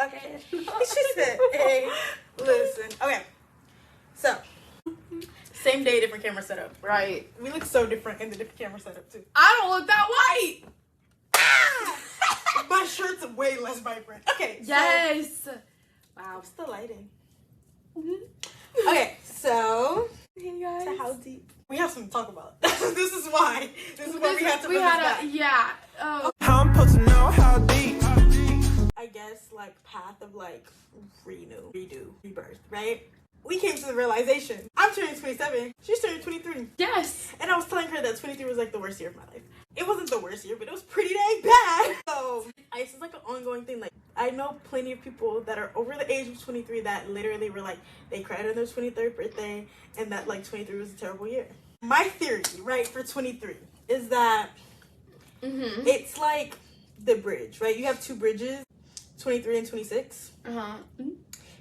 Okay. She said, hey, listen. Okay. So, same day, different camera setup. Right. We look so different in the different camera setup, too. I don't look that white. My shirt's way less vibrant. Okay. Yes. So, Wow. what's the lighting? Okay, so... Hey, guys. So how deep? We have something to talk about. This is why we had to bring this back. Yeah. Oh. I'm supposed to know how deep. I guess, like, path of, like, rebirth, right? We came to the realization. I'm turning 27. She's turning 23. Yes. And I was telling her that 23 was, like, the worst year of my life. It wasn't the worst year, but it was pretty dang bad. So, this is, like, an ongoing thing. Like, I know plenty of people that are over the age of 23 that literally were, like, they cried on their 23rd birthday and that, like, 23 was a terrible year. My theory, right, for 23 is that it's, like, the bridge, right? You have two bridges, 23 and 26.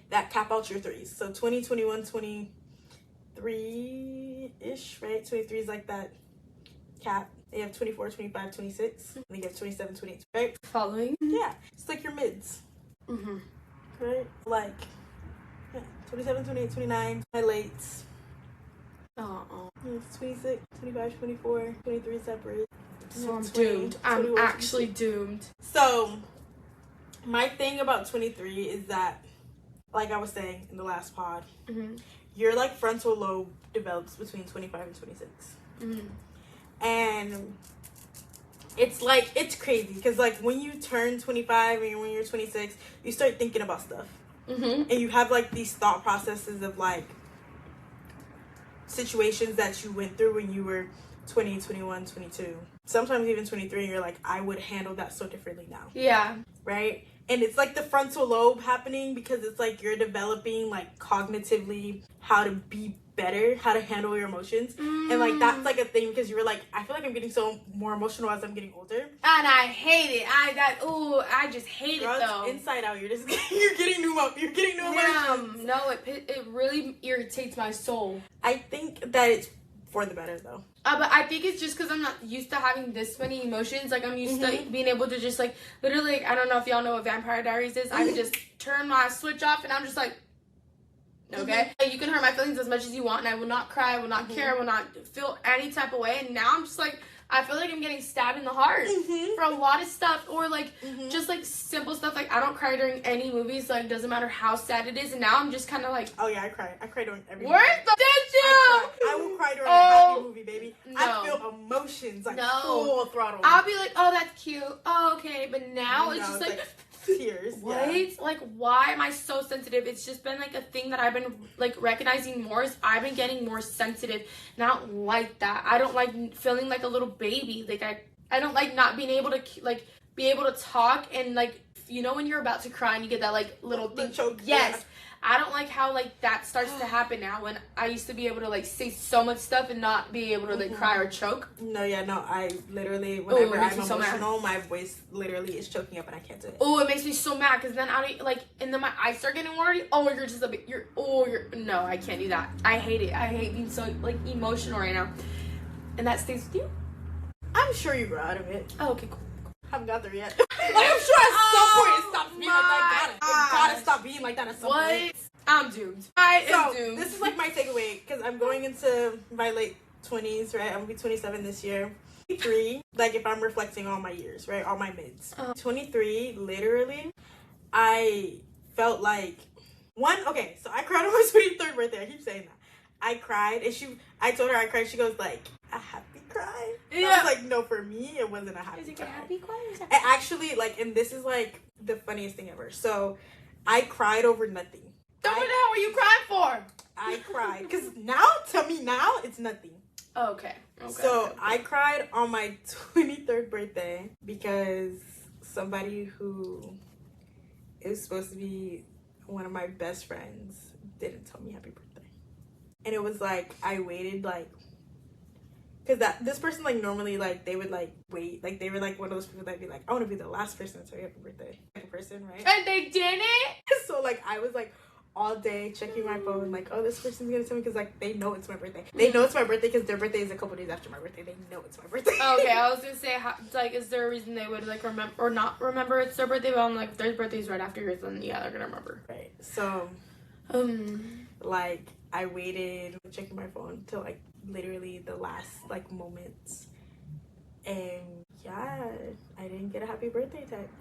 That cap out your threes. So 20, 21, 23-ish, right? 23 is like that cap. They have 24, 25, 26. And then you have 27, 28, right? Following? Yeah. It's like your mids. Right? Like, yeah. 27, 28, 29. My lates. It's 26, 25, 24, 23 separate. So I'm 20, doomed. I'm 21, actually doomed. So, my thing about 23 is that, like I was saying in the last pod, your, like, frontal lobe develops between 25 and 26. And it's, like, it's crazy. Because, like, when you turn 25 and when you're 26, you start thinking about stuff. And you have, like, these thought processes of, like, situations that you went through when you were 20, 21, 22. Sometimes even 23, and you're like, I would handle that so differently now. Yeah. Right? And it's like the frontal lobe happening because it's like you're developing, like, cognitively how to be better, how to handle your emotions. And, like, that's like a thing because you were like, I feel like I'm getting so more emotional as I'm getting older. And I hate it. I just hate Girl, it though. Inside out, you're just you're getting new emotions. No, it really irritates my soul. I think that it's for the better though. But I think it's just because I'm not used to having this many emotions. Like, I'm used to being able to just, like, literally, like, I don't know if y'all know what Vampire Diaries is. I can just turn my switch off and I'm just like, okay? You can hurt my feelings as much as you want and I will not cry, I will not care, I will not feel any type of way. And now I'm just like, I feel like I'm getting stabbed in the heart for a lot of stuff. Or, like, just, like, simple stuff. Like, I don't cry during any movies. Like, doesn't matter how sad it is. And now I'm just kind of like... Oh, yeah, I cry. I cry during every movie. Where the did you? I will cry during a happy movie, baby. No. I feel emotions, like, full throttle. I'll be like, oh, that's cute. Oh, okay. But now it's just like tears. What? Yeah. Like, why am I so sensitive? It's just been, like, a thing that I've been, like, recognizing more is I've been getting more sensitive. And I don't like that. I don't like feeling like a little baby. Like, I don't like not being able to, like, be able to talk and, like, you know when you're about to cry and you get that, like, little thing. Choke. Yes. Yeah. I don't like how, like, that starts to happen now when I used to be able to, like, say so much stuff and not be able to, like, cry or choke. No, I literally, whenever I'm emotional, my voice literally is choking up and I can't do it. Oh, it makes me so mad because then and then my eyes start getting watery. Oh, you're just a bit, no, I can't do that. I hate it. I hate being so, like, emotional right now. And that stays with you? I'm sure you grow out of it. Oh, okay, cool. Haven't got there yet. Like, I'm sure at some point it stops being like that. It gotta stop being like that at some point. I'm doomed. I am doomed. This is like my takeaway because I'm going into my late 20s, right? I'm gonna be 27 this year. 23, like if I'm reflecting on my years, right? All my mids. 23, literally, I felt like okay, so I cried on my 23rd birthday. I keep saying that. I cried and I told her I cried. She goes like, a happy cry? Yeah. I was like, no, for me, it wasn't a happy cry. Is it a happy cry? And actually, like, and this is like the funniest thing ever. So I cried over nothing. What the hell were you crying for? I cried because to me now, it's nothing. Oh, okay. So I cried on my 23rd birthday because somebody who is supposed to be one of my best friends didn't tell me happy birthday. And it was like, I waited like, because this person, like, normally, like, they would, like, wait. Like, they were, like, one of those people that'd be like, I want to be the last person to tell you happy birthday. Type of person, right? And they didn't? So, like, I was like, all day checking my phone, like, oh, this person's gonna tell me, because like they know it's my birthday. They know it's my birthday because their birthday is a couple days after my birthday. They know it's my birthday. Okay, I was gonna say, like, is there a reason they would like remember or not remember it's their birthday? But I'm like, if their birthday's right after yours, then yeah, they're gonna remember. Right. So, like, I waited checking my phone till like literally the last like moments, and yeah, I didn't get a happy birthday text.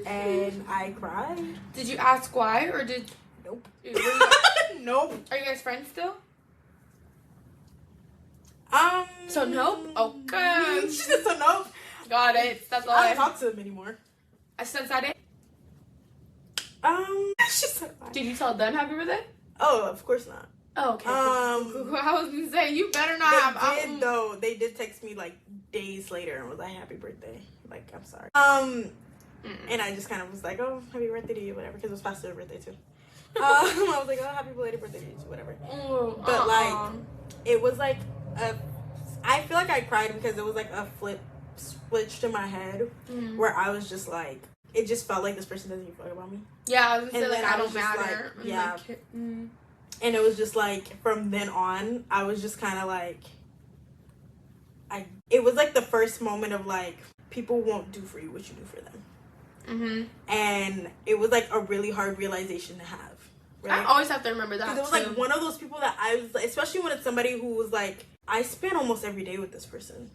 And I cried. Did you ask why, or did? Nope. Nope. Are you guys friends still? So nope. Okay. She said so nope. Got it. That's all. I don't talk to them anymore. Since that day. She said bye. Did you tell them happy birthday? Oh, of course not. Oh, okay. I was gonna say you better not have. Though they did text me like days later and was like, "Happy birthday!" Like, I'm sorry. And I just kind of was like, "Oh, happy birthday to you," whatever, because it was past their birthday too. I was like, "Oh, happy belated birthday to you," whatever. But like, it was like I feel like I cried because it was like a switch to my head where I was just like, it just felt like this person doesn't even fuck about me. Yeah, I was gonna say, like, I don't matter. Like, yeah. Like, And it was just like, from then on, I was just kind of like, it was like the first moment of like, people won't do for you what you do for them. And it was like a really hard realization to have. Right? I always have to remember that. Because it was like one of those people that I was like, especially when it's somebody who was like, I spent almost every day with this person.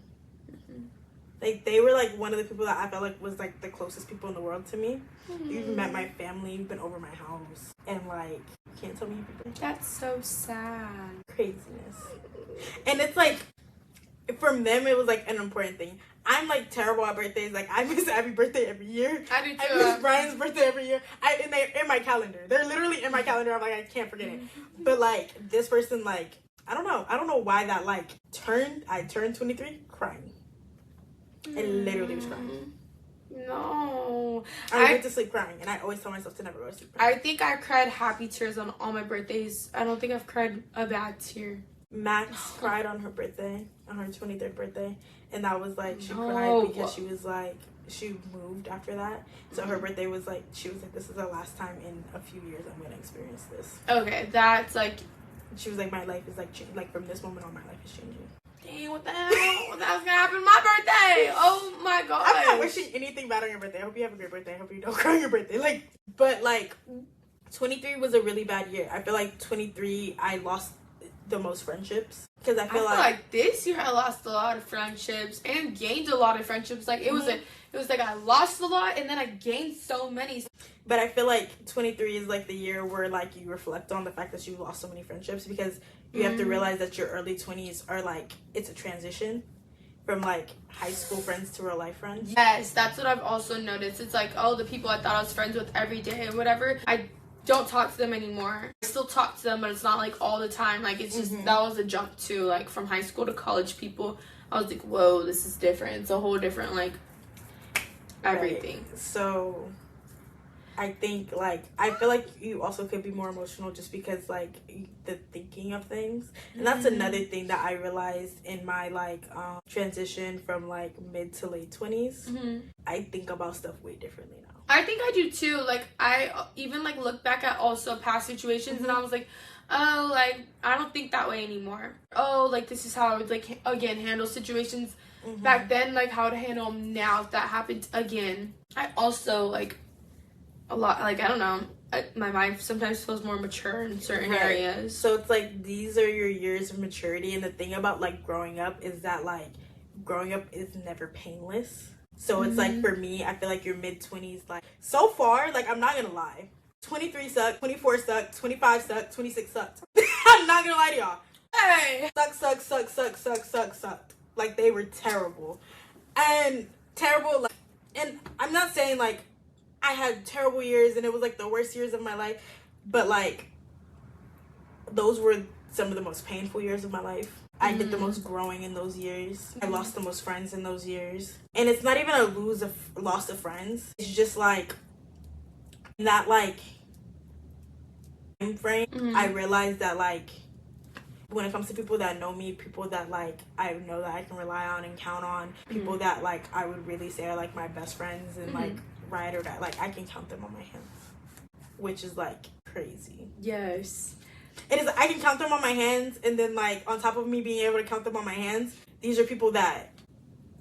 Like, they were like one of the people that I felt like was like the closest people in the world to me. You've met my family, you've been over my house, and like, you can't tell me happy birthday. That's so sad. Craziness. And it's like, from them, it was like an important thing. I'm like terrible at birthdays. Like, I miss Abby's birthday every year. I do too. I miss Brian's birthday every year. And they're in my calendar. They're literally in my calendar. I'm like, I can't forget it. But like, this person, like, I don't know why that like I turned 23 crying. I literally was crying. No. I went to sleep crying, and I always tell myself to never go to sleep crying. I think I cried happy tears on all my birthdays. I don't think I've cried a bad tear. Max cried on her birthday, on her 23rd birthday, and that was like, she cried because she was like, she moved after that. So her birthday was like, she was like, this is the last time in a few years I'm going to experience this. Okay, that's like... She was like, my life is like, like from this moment on, my life is changing. Dang, what the hell? What the hell's gonna happen to my birthday? Oh my god. I'm not wishing anything bad on your birthday. I hope you have a great birthday. I hope you don't cry on your birthday. Like, but like, 23 was a really bad year. I feel like 23, I lost the most friendships. Because I feel like this year I lost a lot of friendships and gained a lot of friendships. Like, it was like I lost a lot and then I gained so many. But I feel like 23 is like the year where like you reflect on the fact that you lost so many friendships, because you have to realize that your early 20s are like, it's a transition from like high school friends to real life friends. Yes, that's what I've also noticed. It's like, oh, the people I thought I was friends with every day or whatever, I don't talk to them anymore. I still talk to them, but it's not like all the time. Like, it's just that was a jump to like from high school to college people. I was like, whoa, this is different. It's a whole different like everything. Right. So I think like, I feel like you also could be more emotional just because like the thinking of things. And that's another thing that I realized in my like transition from like mid to late 20s. I think about stuff way differently now. I think I do too. Like, I even like look back at also past situations and I was like, oh, like, I don't think that way anymore. Oh, like, this is how I would like again handle situations back then, like how to handle them now if that happened again. I also like a lot, like, I don't know, my mind sometimes feels more mature in certain areas. So it's like, these are your years of maturity. And the thing about like growing up is that like growing up is never painless. So it's like, for me, I feel like your mid-20s, like, so far, like, I'm not gonna lie, 23 sucked, 24 sucked, 25 sucked, 26 sucked. I'm not gonna lie to y'all. Hey, sucked. Like, they were terrible. And terrible, like, and I'm not saying like I had terrible years and it was like the worst years of my life, but like, those were some of the most painful years of my life. I did the most growing in those years. I lost the most friends in those years. And it's not even a loss of friends. It's just like, that like time frame, I realized that like, when it comes to people that know me, people that like I know that I can rely on and count on, people that like I would really say are like my best friends and like ride or die, like I can count them on my hands. which is like crazy. Yes. It is. I can count them on my hands, and then like on top of me being able to count them on my hands, these are people that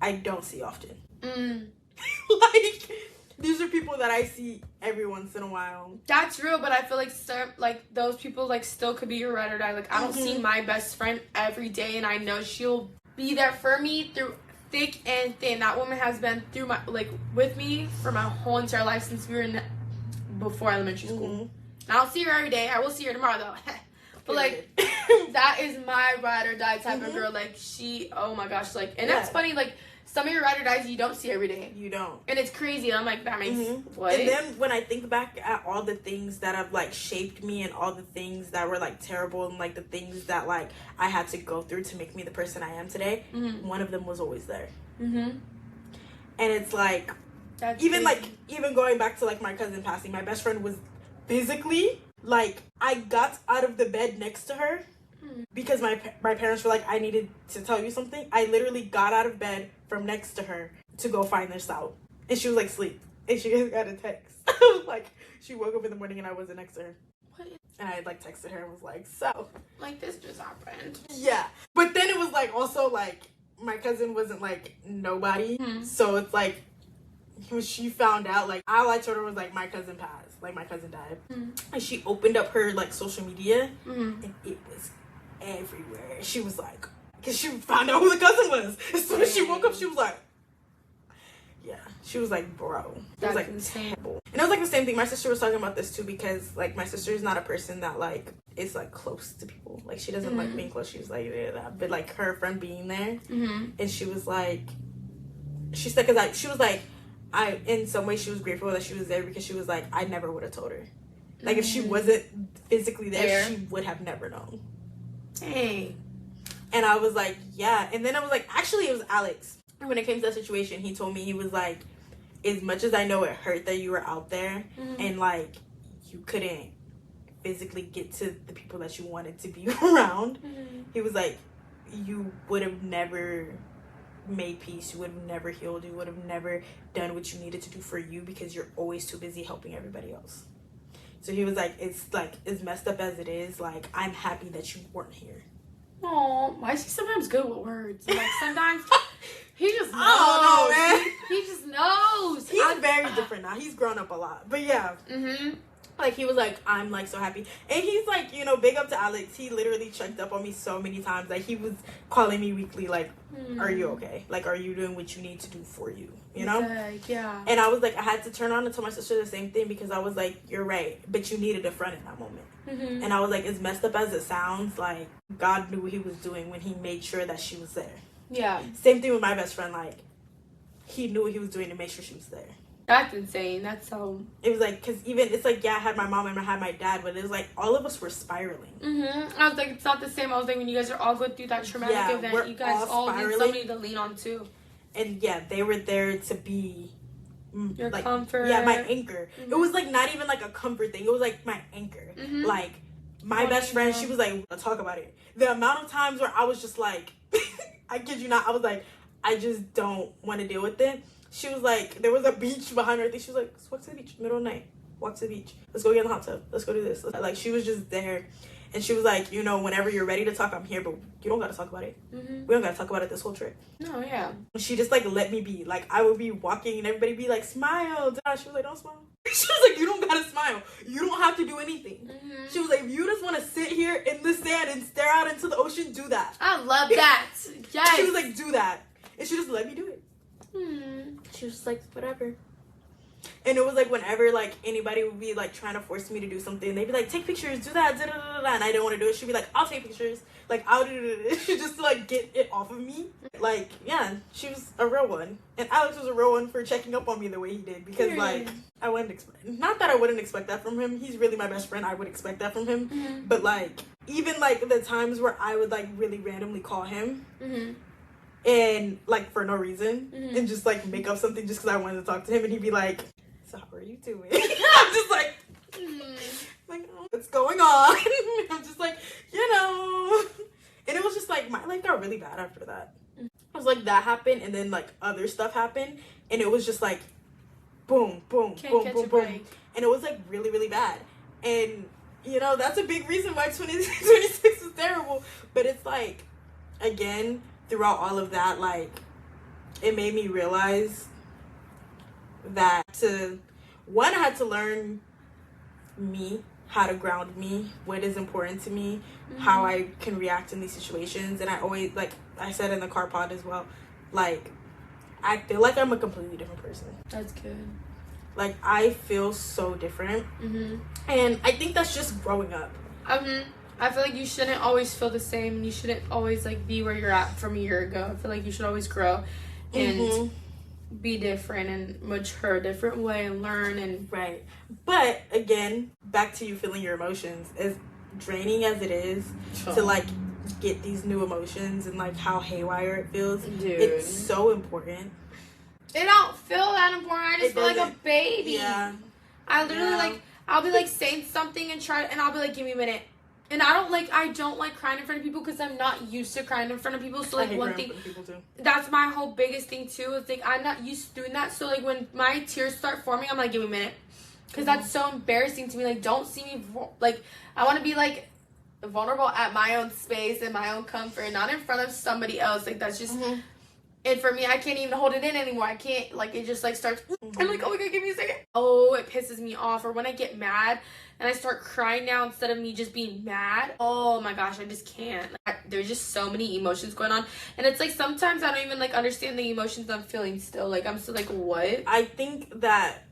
I don't see often. Like, these are people that I see every once in a while. That's real, but I feel like those people like still could be your ride or die. Like I don't see my best friend every day, and I know she'll be there for me through thick and thin. That woman has been through my with me for my whole entire life since we were before elementary school. I don't see her every day. I will see her tomorrow though. But like that is my ride or die type of girl. Like she, oh my gosh, like, and that's funny. Like some of your ride or dies you don't see every day. You don't, and it's crazy. I'm like, that makes what? And then when I think back at all the things that have like shaped me, and all the things that were like terrible, and like the things that like I had to go through to make me the person I am today, one of them was always there. And it's like, that's even crazy. Like even going back to like my cousin passing, my best friend was physically. Like, I got out of the bed next to her because my parents were like, I needed to tell you something. I literally got out of bed from next to her to go find this out. And she was like, sleep. And she got a text. Like, she woke up in the morning and I wasn't next to her. What? And I like texted her and was like, so. Like, this just happened. Yeah. But then it was like, also like, my cousin wasn't like nobody. So it's like, when she found out, like, all I told her was like, my cousin passed. Like, my cousin died. And she opened up her like social media and it was everywhere. She was like, because she found out who the cousin was. As soon as she woke up, she was like, yeah, she was like, bro, it was like terrible. And it was like the same thing. My sister was talking about this too, because like my sister is not a person that like is like close to people. Like she doesn't like being close. She was like, yeah, but like her friend being there, and she was like, she said, because she was like, I, in some way, she was grateful that she was there, because she was like, I never would have told her. Like, if she wasn't physically there, she would have never known. Hey. And I was like, yeah. And then I was like, actually, it was Alex. And when it came to that situation, he told me, he was like, as much as I know it hurt that you were out there, and, like, you couldn't physically get to the people that you wanted to be around, he was like, you would have never made peace, you would have never healed, you would have never done what you needed to do for you, because you're always too busy helping everybody else. So he was like, it's like, as messed up as it is, like, I'm happy that you weren't here. Oh, why is he sometimes good with words? Like sometimes he just knows. Oh no, man. He just knows. He's very different now. He's grown up a lot. But yeah. Like, he was like, I'm, like, so happy. And he's, like, you know, big up to Alex. He literally checked up on me so many times. Like, he was calling me weekly, like, are you okay? Like, are you doing what you need to do for you? You know? Yeah. And I was, like, I had to turn on and tell my sister the same thing, because I was, like, you're right. But you needed a friend in that moment. And I was, like, as messed up as it sounds, like, God knew what he was doing when he made sure that she was there. Yeah. Same thing with my best friend. Like, he knew what he was doing to make sure she was there. That's insane. That's so... It was like, because even, it's like, yeah, I had my mom and I had my dad, but it was like, all of us were spiraling. I was like, it's not the same. I was like, when you guys are all going through that traumatic event, you guys all need somebody to lean on too. And yeah, they were there to be... your like, comfort. Yeah, my anchor. It was like, not even like a comfort thing. It was like my anchor. Like, my best friend, she was like, let's talk about it. The amount of times where I was just like, I kid you not, I was like, I just don't want to deal with it. She was like, there was a beach behind her. I think she was like, let's walk to the beach, middle of the night. Walk to the beach. Let's go get in the hot tub. Let's go do this. Like, she was just there. And she was like, you know, whenever you're ready to talk, I'm here, but you don't got to talk about it. We don't got to talk about it this whole trip. No, yeah. She just, like, let me be. Like, I would be walking and everybody be like, smile. She was like, don't smile. She was like, you don't got to smile. You don't have to do anything. She was like, if you just want to sit here in the sand and stare out into the ocean, do that. I love that. Yes. She was like, do that. And she just let me do it. She was just like, whatever. And it was like, whenever like anybody would be like trying to force me to do something, they'd be like, take pictures, do that, da, da, da, da, and I didn't want to do it. She'd be like, I'll take pictures, like, I'll do it, just to like get it off of me. Like, yeah, she was a real one. And Alex was a real one for checking up on me the way he did, because like, I wouldn't expect, not that I wouldn't expect that from him, he's really my best friend, I would expect that from him, but like, even like the times where I would like really randomly call him, and like for no reason, and just like make up something just because I wanted to talk to him, and he'd be like, so how are you doing? I'm just like, oh, what's going on? I'm just like, you know. And it was just like, my life got really bad after that. It was like, that happened, and then like other stuff happened, and it was just like, boom, boom, Can't boom, catch boom, a boom. break. And it was like really, really bad. And, you know, that's a big reason why 2026 was terrible. But it's like, again, throughout all of that, like, it made me realize that I had to learn me, how to ground me, what is important to me, how I can react in these situations. And I always, like I said in the car pod as well, like, I feel like I'm a completely different person. That's good. Like, I feel so different. And I think that's just growing up. I feel like you shouldn't always feel the same. You shouldn't always, like, be where you're at from a year ago. I feel like you should always grow and be different and mature a different way and learn. And right. But, again, back to you feeling your emotions. As draining as it is to, like, get these new emotions and, like, how haywire it feels. Dude. It's so important. It don't feel that important. I just feel like a baby. Yeah. I literally, like, I'll be, like, saying something and I'll be like, give me a minute. And I don't like crying in front of people because I'm not used to crying in front of people. So, like, one thing, that's my whole biggest thing, too. Is, like, I'm not used to doing that. So, like, when my tears start forming, I'm like, give me a minute. Because that's so embarrassing to me. Like, don't see me, like, I want to be, like, vulnerable at my own space and my own comfort, not in front of somebody else. Like, that's just... And for me, I can't even hold it in anymore. I can't, like, it just, like, starts, I'm like, oh my god, give me a second. Oh, it pisses me off. Or when I get mad and I start crying now instead of me just being mad. Oh my gosh, I just can't. Like, there's just so many emotions going on. And it's like, sometimes I don't even, like, understand the emotions I'm feeling still. Like, I'm still like, what? I think that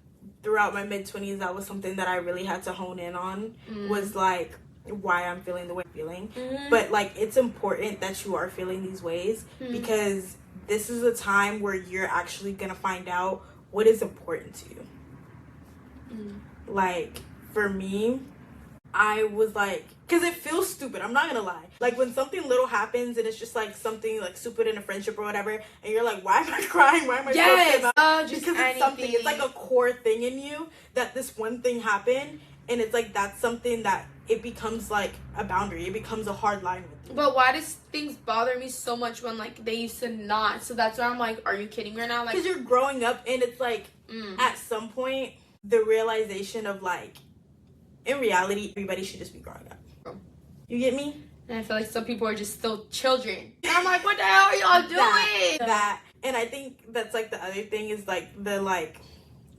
throughout my mid-20s, that was something that I really had to hone in on. Was, like, why I'm feeling the way I'm feeling. But, like, it's important that you are feeling these ways because this is a time where you're actually gonna find out what is important to you. Like, for me, I was like, because it feels stupid, I'm not gonna lie. Like, when something little happens and it's just like something like stupid in a friendship or whatever, and you're like, why am I crying? Why am I so upset? Just because it's something, it's like a core thing in you that this one thing happened, and it's like that's something that it becomes like a boundary. It becomes a hard line with you. But why does things bother me so much when, like, they used to not? So that's why I'm like, are you kidding me right now? Like, because you're growing up, and it's like at some point the realization of, like, in reality, everybody should just be growing up. You get me? And I feel like some people are just still children. And I'm like, what the hell are y'all doing? That. And I think that's, like, the other thing is, like, the, like,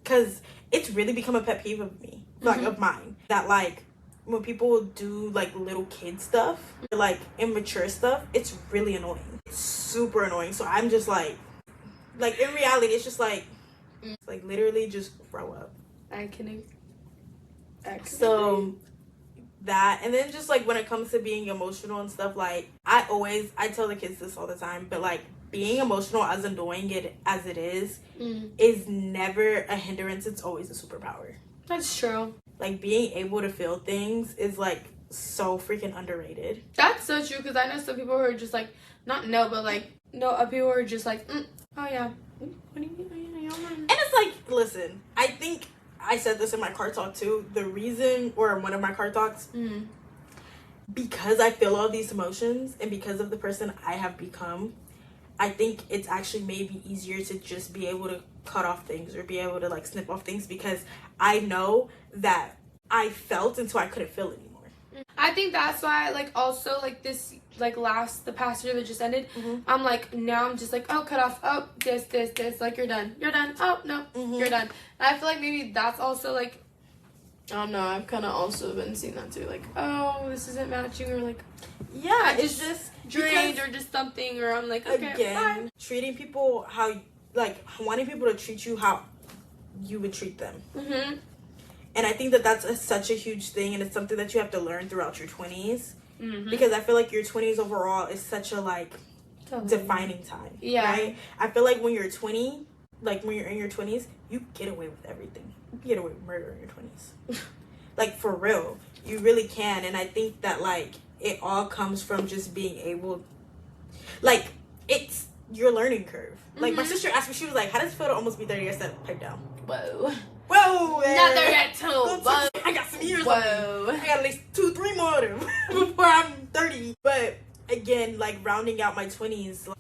because it's really become a pet peeve of me, like, of mine, that, like, when people do, like, little kid stuff, or, like, immature stuff, it's really annoying. It's super annoying. So I'm just, like, in reality, it's just, like, literally just grow up. I can So that, and then just, like, when it comes to being emotional and stuff, like, I tell the kids this all the time, but, like, being emotional, as annoying as it is never a hindrance. It's always a superpower. That's true. Like, being able to feel things is, like, so freaking underrated. That's so true, because I know some people who are just, like, people who are just, like, oh, yeah. What do you mean? And it's, like, listen, I think I said this in my car talk, too. The reason, or one of my car talks, because I feel all these emotions, and because of the person I have become, I think it's actually maybe easier to just be able to cut off things or be able to, like, snip off things, because I know that I felt until I couldn't feel anymore. I think that's why, like, also, like, this, like, the past year that just ended, I'm like, now I'm just like, oh, cut off, oh, this, like, you're done, oh, no, you're done. And I feel like maybe that's also, like, I don't know, I've kind of also been seeing that too, like, oh, this isn't matching, or, like, yeah, it's just drained, or just something, or I'm like, okay, again, bye. treating people how, like, wanting people to treat you how you would treat them. And I think that that's such a huge thing, and it's something that you have to learn throughout your 20s. Because I feel like your 20s overall is such a, like, defining time. Yeah. Right? I feel like when you're 20, like, when you're in your 20s, you get away with everything. You get away with murder in your 20s. Like, for real. You really can. And I think that, like, it all comes from just being able, like, it's your learning curve. Like, my sister asked me, she was like, how does it feel to almost be 30? I said, pipe down. Whoa. Not there yet, too. I got some years on me. I got at least 2-3 more of them before I'm 30. But again, like, rounding out my 20s, like,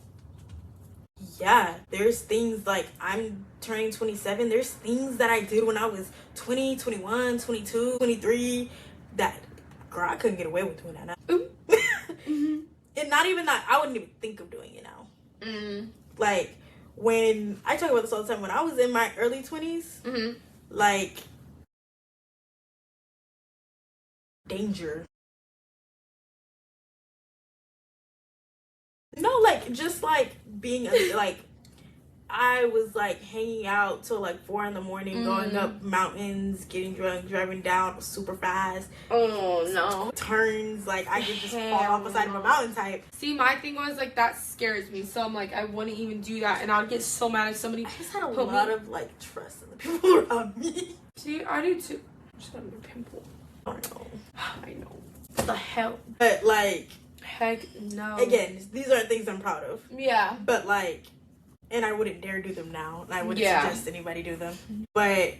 yeah, there's things like I'm turning 27. There's things that I did when I was 20, 21, 22, 23 that, girl, I couldn't get away with doing that now. Mm-hmm. And not even that, I wouldn't even think of doing it now. Mm. Like, when I talk about this all the time, when I was in my early 20s, like, danger. No, like, just like being like, I was like hanging out till like 4 a.m, going up mountains, getting drunk, driving down super fast. Oh no. Turns, like I could just fall off the side of a mountain type. See, my thing was like that scares me, so I'm like, I wouldn't even do that, and I'd get so mad if somebody. I just had a lot of like trust in the people around me. See, I do too. I just got a new pimple. I know. What the hell? But like, heck no. Again, these aren't things I'm proud of. Yeah. But like, and I wouldn't dare do them now, and I wouldn't suggest anybody do them. But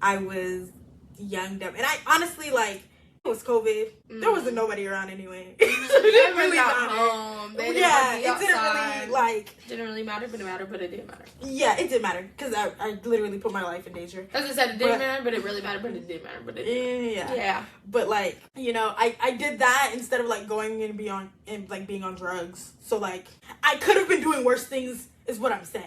I was young, dumb, and I honestly, like, it was COVID. There wasn't nobody around anyway. So it didn't really matter. Home. It didn't really, like... Didn't really matter, but it didn't matter. Yeah, it did matter, because I literally put my life in danger. As I said, it didn't matter, but it really mattered, but it didn't matter, but it didn't. Yeah. But, like, you know, I did that instead of, like, going and being on drugs. So, like, I could have been doing worse things, is what I'm saying.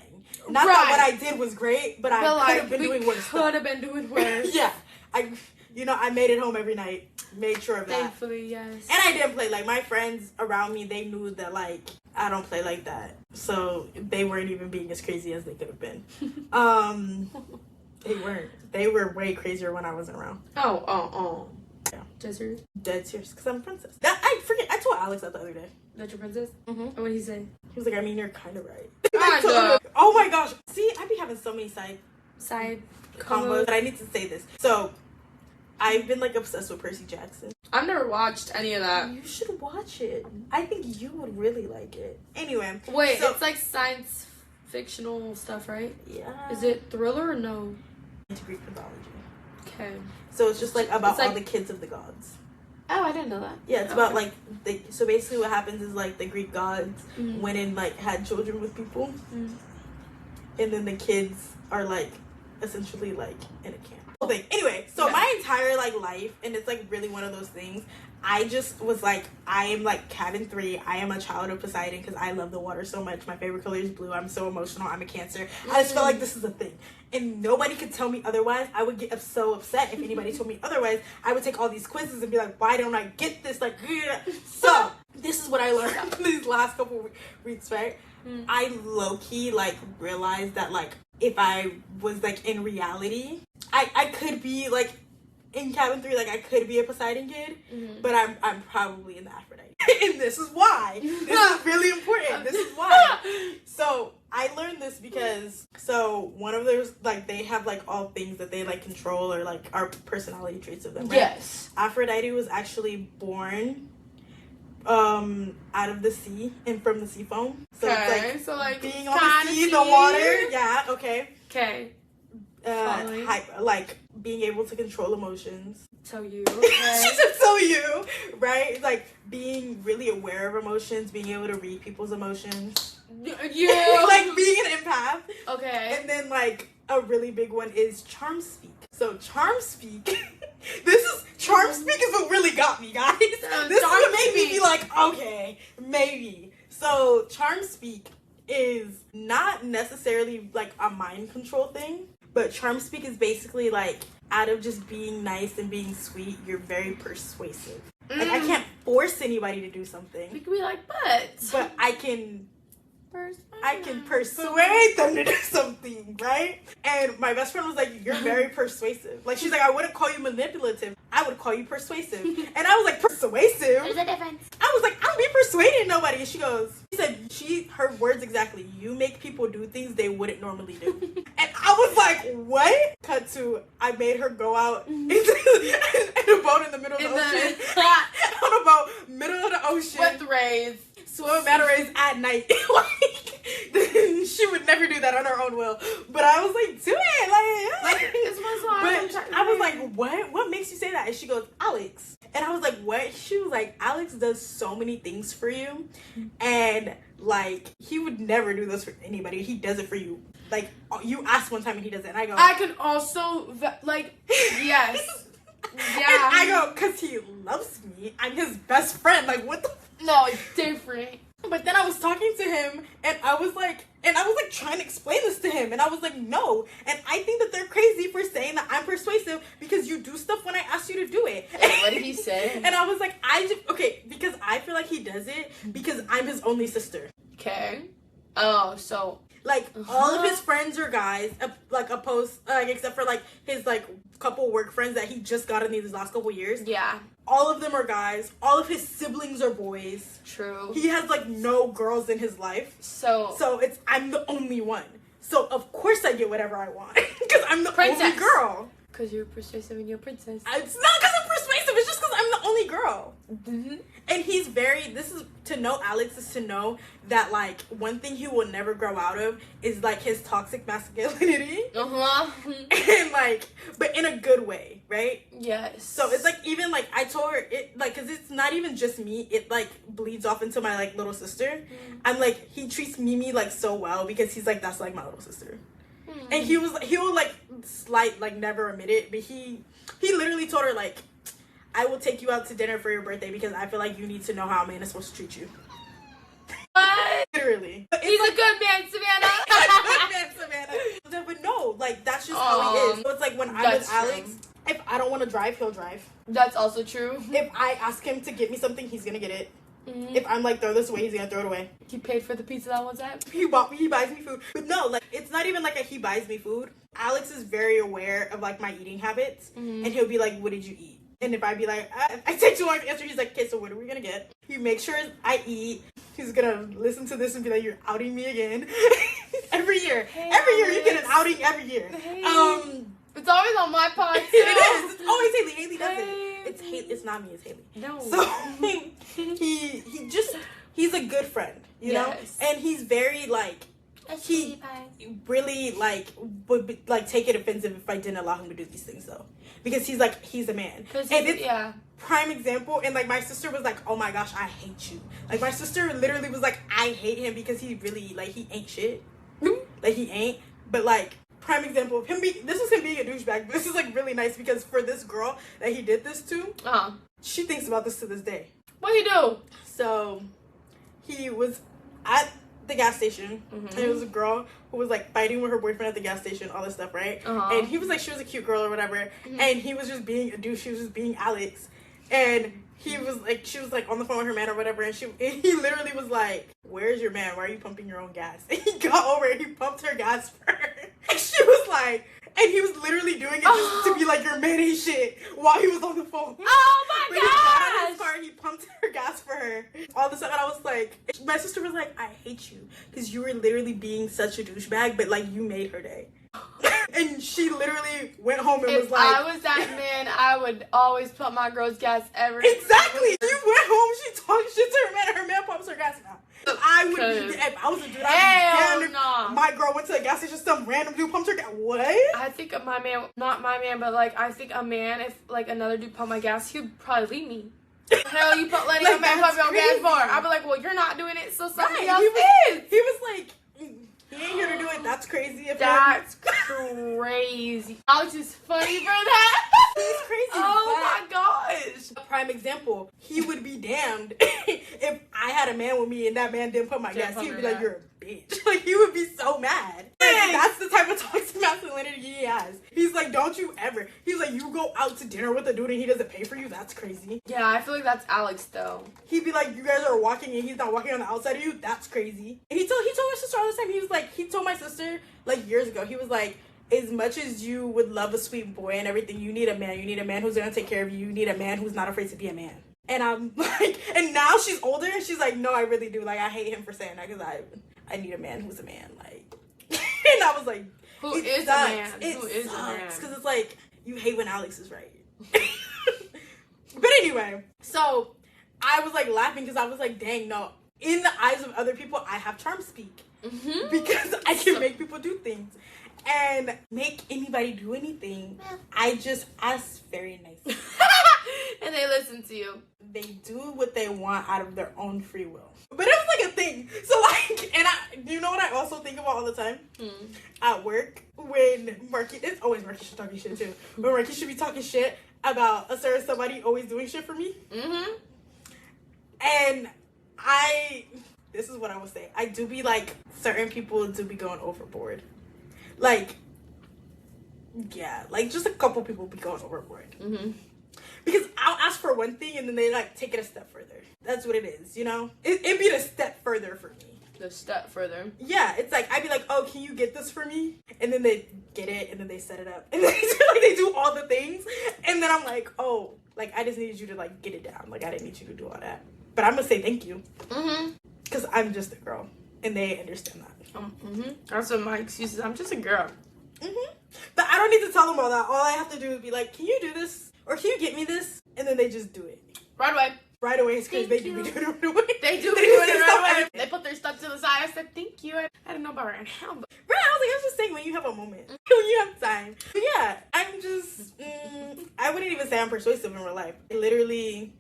Not that what I did was great, but I could have been doing worse stuff. Could have been doing worse. Yeah. I made it home every night. Made sure of that. Thankfully, yes. And I didn't play. Like, my friends around me, they knew that, like, I don't play like that. So, they weren't even being as crazy as they could have been. They weren't. They were way crazier when I wasn't around. Oh. Yeah. Dead serious? Dead serious. Because I'm a princess. I told Alex that the other day. That your princess? Mm-hmm. What did he say? He was like, I mean, you're kind of right. Oh my gosh. See, I be having so many side combos. But I need to say this. So, I've been, like, obsessed with Percy Jackson. I've never watched any of that. You should watch it. I think you would really like it. Anyway. Wait, it's like science fictional stuff, right? Yeah. Is it thriller or no? Into Greek mythology. Okay. So it's just, like, about all the kids of the gods. Oh, I didn't know that. Yeah, it's about, like, so basically what happens is, like, the Greek gods went and, like, had children with people. And then the kids are, like, essentially, like, in a camp. Anyway, so my entire, like, life, and it's, like, really one of those things, I just was, like, I am, like, cabin 3. I am a child of Poseidon because I love the water so much. My favorite color is blue. I'm so emotional. I'm a Cancer. I just felt like this is a thing. And nobody could tell me otherwise. I would get so upset if anybody told me otherwise. I would take all these quizzes and be like, why don't I get this? Like, so, this is what I learned these last couple weeks, right? I low-key, like, realized that, like, if I was, like, in reality, I could be, like, in cabin 3, like, I could be a Poseidon kid, but I'm probably in the Aphrodite. And this is why. This is really important. This is why. So, I learned this because, so, one of those, like, they have, like, all things that they, like, control or, like, are personality traits of them, right? Yes. Aphrodite was actually born out of the sea and from the sea foam. So it's like being on the sea, the water. Yeah, okay. Okay. Like being able to control emotions. So you. Okay. So you, right? It's like being really aware of emotions, being able to read people's emotions. Yeah. Like being an empath. Okay. And then like a really big one is charm speak. So charm speak. Charm speak is what really got me, guys. This is what made me be like, okay, maybe. So charm speak is not necessarily like a mind control thing, but charm speak is basically like out of just being nice and being sweet, you're very persuasive. Like I can't force anybody to do something. We could be like, but I can persuade them to do something, right? And my best friend was like, you're very persuasive. Like, she's like, I wouldn't call you manipulative. I would call you persuasive. And I was like, persuasive? There's a difference. I was like, I don't be persuading nobody. And she said, her words exactly, you make people do things they wouldn't normally do. And I was like, what? Cut to, I made her go out in a boat in the middle of the ocean. On a boat, middle of the ocean. With rays. Swim manta rays at night. Like, she would never do that on her own will. But I was like, do it. Like this was hard. But I was like, what? What makes you say that? And she goes, Alex, And I was like, what? She was like, Alex does so many things for you. And, like, he would never do this for anybody. He does it for you. Like, you ask one time and he does it. And I go, I can also, like, yes. Yeah. And I go, because he loves me. I'm his best friend. Like, what the? No, it's different. But then I was talking to him, and I was like trying to explain this to him, and I was like, no. And I think that they're crazy for saying that I'm persuasive because you do stuff when I ask you to do it. And what did he say? And I was like, because I feel like he does it because I'm his only sister. Okay. Oh, so. Like, all of his friends are guys, except for, like, his, like, couple work friends that he just got in these last couple years. Yeah. All of them are guys. All of his siblings are boys. True. He has, like, no girls in his life. So I'm the only one. So, of course I get whatever I want. Because I'm the princess. only girl. Because you're persuasive and you're a princess. It's not because I'm persuasive. It's just because I'm the only girl. Mm-hmm. And to know Alex is to know that, like, one thing he will never grow out of is, like, his toxic masculinity. Uh-huh. And, like, but in a good way, right? Yes. So it's, like, even, like, I told her, it, like, because it's not even just me. It, like, bleeds off into my, like, little sister. Mm. I'm, like, he treats Mimi, like, so well because he's, like, that's, like, my little sister. Mm. And he will, like, never admit it, but he literally told her, like, I will take you out to dinner for your birthday because I feel like you need to know how a man is supposed to treat you. What? Literally. He's a good man, Savannah. Good man, Savannah. But no, like, that's just how he is. So it's like when I'm with Alex, if I don't want to drive, he'll drive. That's also true. If I ask him to get me something, he's going to get it. Mm-hmm. If I'm like, throw this away, he's going to throw it away. He paid for the pizza that one time? He buys me food. But no, like, it's not even like he buys me food. Alex is very aware of, like, my eating habits. Mm-hmm. And he'll be like, what did you eat? And if I be like, I take too long to answer, he's like, okay, so what are we gonna get? He makes sure I eat. He's gonna listen to this and be like, you're outing me again. Every year. Hey, every year you get an outing every year. Hey. It's always on my part too. It is. It's always Hailey. Hailey does it. It's Hailey. It's not me, it's Hailey. No. So he's a good friend, you know? And he's very like, he really like would like take it offensive if I didn't allow him to do these things though, because he's a man. And it's prime example. And like my sister was like, oh my gosh, I hate you. Like my sister literally was like, I hate him because he really like he ain't shit. Like he ain't. But like prime example of him being, this is him being a douchebag. But this is like really nice because for this girl that he did this to, she thinks about this to this day. What he do? So he was at the gas station, and it was a girl who was like fighting with her boyfriend at the gas station, all this stuff, right? And he was like, she was a cute girl or whatever, and he was just being a douche. She was just being Alex, and he was like, she was like on the phone with her man or whatever, and he literally was like, where's your man? Why are you pumping your own gas? And he got over it, he pumped her gas for her, and she was like, and he was literally doing it just to be like, your man ain't shit, while he was on the phone. Oh my gosh! He got out of his car and he pumped her gas for her. All of a sudden, I was like, my sister was like, I hate you because you were literally being such a douchebag, but like you made her day. And she literally went home and was like, if I was that man, I would always pump my girl's gas every. Exactly. You went home, she talked shit to her man, and her man pumps her gas now. I would be, if I was a dude, I'd be down if my girl went to the gas station, some random dude pumped her gas. What? I think my man, not my man, but like I think a man, if like another dude pumped my gas, he would probably leave me. Hell, you letting like, a man pump your gas for? I'd be like, well, you're not doing it, so somebody else is. He was like, he ain't here to do it. That's crazy. That's crazy. Alex is funny for that. He's crazy. Oh my gosh. A prime example. He would be damned if I had a man with me and that man didn't put my gas. He'd be like, you're a bitch. Like, he would be so mad. Like, that's the type of toxic masculinity he has. He's like, don't you ever. He's like, you go out to dinner with a dude and he doesn't pay for you? That's crazy. Yeah, I feel like that's Alex, though. He'd be like, you guys are walking and he's not walking on the outside of you? That's crazy. And he told my sister all the time. He was like, he told my sister, like, years ago, he was like, as much as you would love a sweet boy and everything, you need a man. You need a man who's going to take care of you. You need a man who's not afraid to be a man. And I'm like, and now she's older and she's like, no, I really do. Like, I hate him for saying that because I need a man who's a man. Like, and I was like, who is a man? Who is a man? Because it's like, you hate when Alex is right. But anyway, so I was like laughing because I was like, dang, no. In the eyes of other people, I have charm speak. Because I can make people do things. And make anybody do anything. I just ask very nice. And they listen to you. They do what they want out of their own free will. But it was like a thing. So like, and you know what I also think about all the time? At work, when Marquis, it's always Marquis should talking shit too. When Marquis should be talking shit about a certain somebody always doing shit for me. And this is what I would say. I do be like, certain people do be going overboard. Like, yeah, like just a couple people be going overboard. Because I'll ask for one thing and then they like take it a step further. That's what it is, you know? It'd be the step further for me. The step further. Yeah, it's like, I'd be like, oh, can you get this for me? And then they get it and then they set it up. And then like, they do all the things. And then I'm like, oh, like I just needed you to like get it down. Like I didn't need you to do all that. But I'm gonna say thank you. Because I'm just a girl. And they understand that. That's what my excuse is. I'm just a girl. But I don't need to tell them all that. All I have to do is be like, can you do this? Or can you get me this? And then they just do it. Right away. Right away. It's because they do be doing it right away. They do be doing it right away. They put their stuff to the side. I said, thank you. I didn't know about right now. But... Right, I was like, I was just saying when you have a moment. When you have time. But yeah, I'm just, I wouldn't even say I'm persuasive in real life. Literally,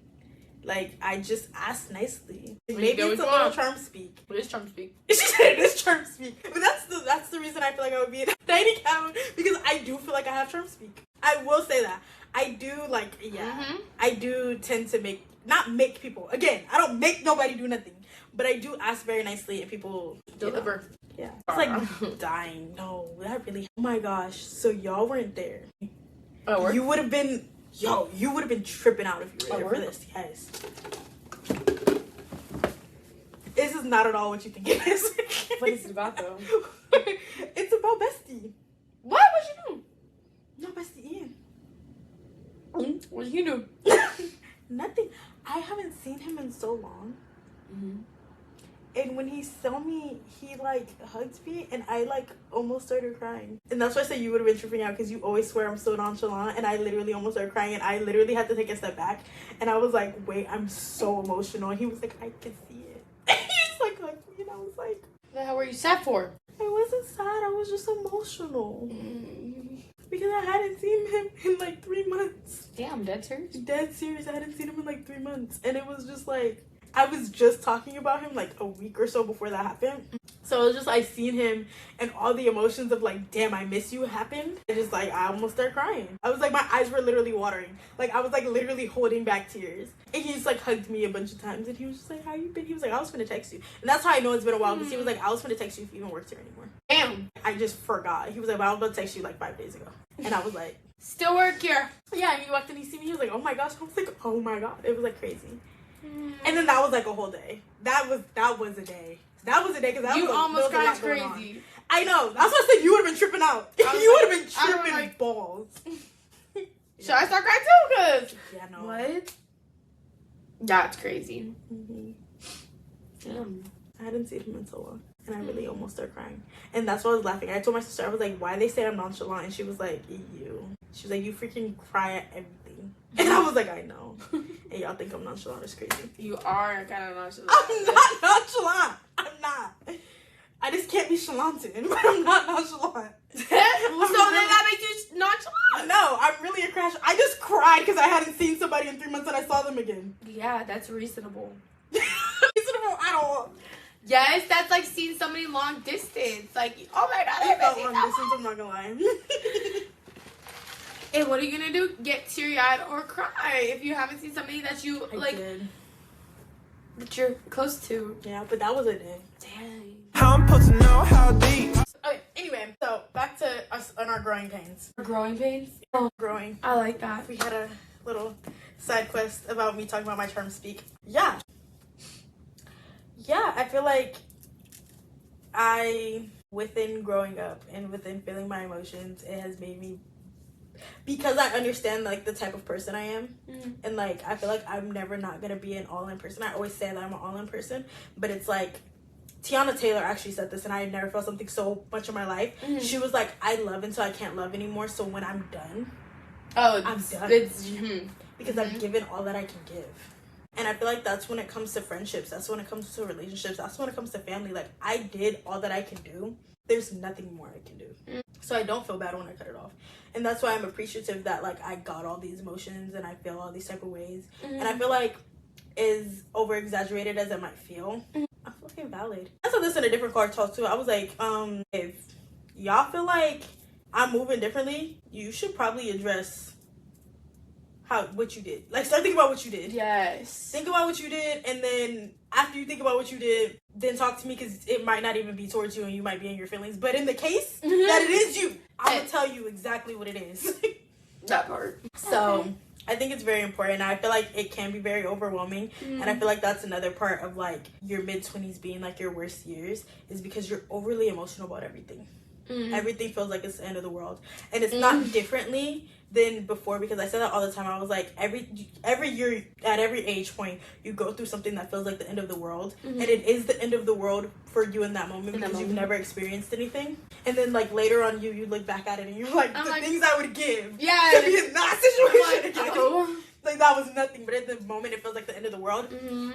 like, I just ask nicely. Maybe it's a little charm speak. What is charm speak? It is charm speak. But that's the reason I feel like I would be in a tiny cabin. Because I do feel like I have charm speak. I will say that. I do, like, I do tend to not make people. Again, I don't make nobody do nothing. But I do ask very nicely and people deliver. Yeah. It's like dying. No, that really. Oh my gosh. So y'all weren't there. Oh, you would have been. You would have been tripping out if you were there for this. Yes. This is not at all what you think it is. What is it about, though? It's about Bestie. What? What'd you do? No, Bestie Ian. What did you do? Nothing. I haven't seen him in so long. And when he saw me, he like hugged me and I like almost started crying. And that's why I said you would have been tripping out because you always swear I'm so nonchalant. And I literally almost started crying and I literally had to take a step back. And I was like, wait, I'm so emotional. And he was like, I can see it. And he just like hugged me and I was like, what the hell were you sad for? I wasn't sad. I was just emotional. Because I hadn't seen him in like 3 months. Damn, dead serious? Dead serious. I hadn't seen him in like 3 months. And it was just like, I was just talking about him like a week or so before that happened. So it was just, I seen him and all the emotions of like, damn, I miss you happened. And just like, I almost started crying. I was like, my eyes were literally watering. Like, I was like literally holding back tears. And he just like hugged me a bunch of times. And he was just like, how you been? He was like, I was gonna text you. And that's how I know it's been a while. Because he was like, I was gonna text you if you even worked here anymore. Damn. I just forgot. He was like, well, I was about to text you like 5 days ago. And I was like, still work here. Yeah, and he walked in, he see me, he was like, oh my gosh. I was like, oh my god. It was like crazy. And then that was like a whole day. That was a day. That was a day because you almost cried crazy. I know. That's why I said you would have been tripping out. You would have been tripping like balls. Should I start crying too? Cause yeah, no. What? That's crazy. Damn. I hadn't seen him in so long, and I really almost started crying. And that's why I was laughing. I told my sister, I was like, "Why they say I'm nonchalant?" And she was like, "You." She was like, "You freaking cry at everything." And I was like, I know. And y'all think I'm nonchalant. It's crazy. You are kind of nonchalant. I'm not nonchalant. I'm not. I just can't be chalantin, but I'm not nonchalant. So then that makes you nonchalant? No, I'm really a crash. I just cried because I hadn't seen somebody in 3 months and I saw them again. Yeah, that's reasonable. Reasonable at all. Yes, that's like seeing somebody long distance. Like, oh my god, I felt long distance, I'm not gonna lie. And what are you gonna do? Get teary-eyed or cry if you haven't seen somebody that you that you're close to. Yeah, but that was a day. Dang. I'm supposed to know how deep. Okay, anyway, so back to us on our growing pains. Growing pains? Growing. I like that. We had a little side quest about me talking about my charm speak. Yeah, I feel like within growing up and within feeling my emotions, it has made me, because I understand like the type of person I am, and like I feel like I'm never not gonna be an all-in person. I always say that I'm an all-in person, but it's like Tiana Taylor actually said this, and I had never felt something so much in my life. She was like, I love until I can't love anymore, so when I'm done, I'm done. Because I've given all that I can give. And I feel like that's when it comes to friendships, that's when it comes to relationships, that's when it comes to family. Like, I did all that I can do. there's nothing more I can do. So I don't feel bad when I cut it off. And that's why I'm appreciative that, like, I got all these emotions and I feel all these type of ways. And I feel like, as over exaggerated as it might feel, I'm fucking valid. I said this in a different car talk too. I was like, if y'all feel like I'm moving differently, you should probably address what you did. Like, start thinking about what you did. Yes. Think about what you did, and then after you think about what you did, then talk to me, because it might not even be towards you and you might be in your feelings. But in the case that it is you, I'm going to tell you exactly what it is. That part. So I think it's very important. I feel like it can be very overwhelming. And I feel like that's another part of, like, your mid-20s being, like, your worst years, is because you're overly emotional about everything. Everything feels like it's the end of the world. And it's not differently than before, because I said that all the time. I was like, every year, at every age point, you go through something that feels like the end of the world. And it is the end of the world for you in that moment, because you've never experienced anything. And then, like, later on, you look back at it and you're like, things I would give to be in that situation again. Like, that was nothing. But at the moment, it feels like the end of the world.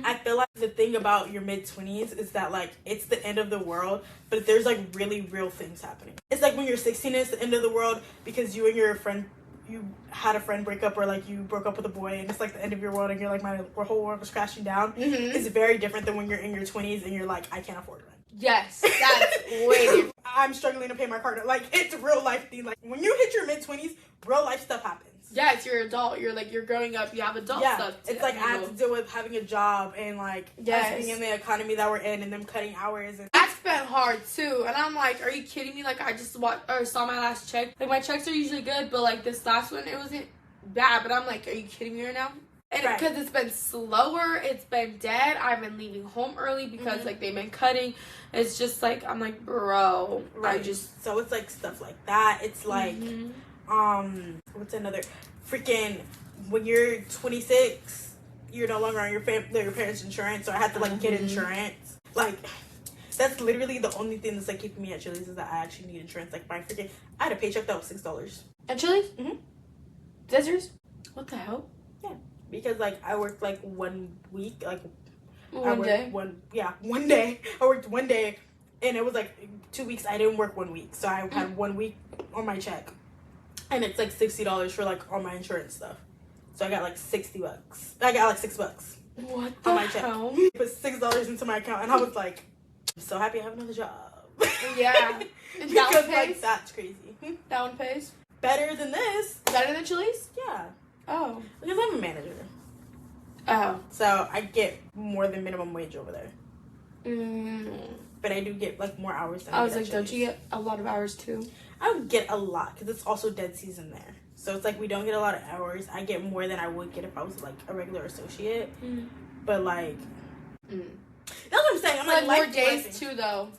I feel like the thing about your mid-20s is that, like, it's the end of the world, but there's, like, really real things happening. It's like when you're 16, it's the end of the world because you and your friend, you had a friend break up, or, like, you broke up with a boy, and it's, like, the end of your world, and you're like, my whole world was crashing down. It's very different than when you're in your 20s and you're like, I can't afford rent. Yes, that's way different. I'm struggling to pay my car. Like, it's a real life thing. Like, when you hit your mid-20s, real life stuff happens. Yes, you're an adult. You're growing up. You have adult stuff. It's like, I have to deal with having a job and, like, us being in the economy that we're in, and them cutting hours. And that's been hard too. And I'm like, are you kidding me? Like, I just saw my last check. Like, my checks are usually good, but, like, this last one, it wasn't bad. But I'm like, are you kidding me right now? And because it's been slower, it's been dead. I've been leaving home early because like they've been cutting. It's just like, I'm like, bro, so it's like stuff like that. It's like what's another freaking, when you're 26, you're no longer on your parents' insurance, so I had to like get insurance. Like, that's literally the only thing that's like keeping me at Chili's, is that I actually need insurance. Like, I had a paycheck that was $6 at Chili's. Scissors? What the hell? Yeah, because like I worked like 1 week, like one day. One day. I worked 1 day, and it was like 2 weeks. I didn't work 1 week, so I had 1 week on my check, and it's like $60 for like all my insurance stuff. So I got like $60. I got like $6 what the on my hell? check. Put $6 into my account, and I was like, I'm so happy I have another job. Yeah, and because that one pays? like that's crazy. That one pays Better than this. Better than Chili's? Yeah. Oh. Because I'm a manager. Oh. So I get more than minimum wage over there. But I do get like more hours than I was like, don't you get a lot of hours too? I don't get a lot because it's also dead season there. So it's like we don't get a lot of hours. I get more than I would get if I was like a regular associate. But like, that's what I'm saying. I'm like more days too though.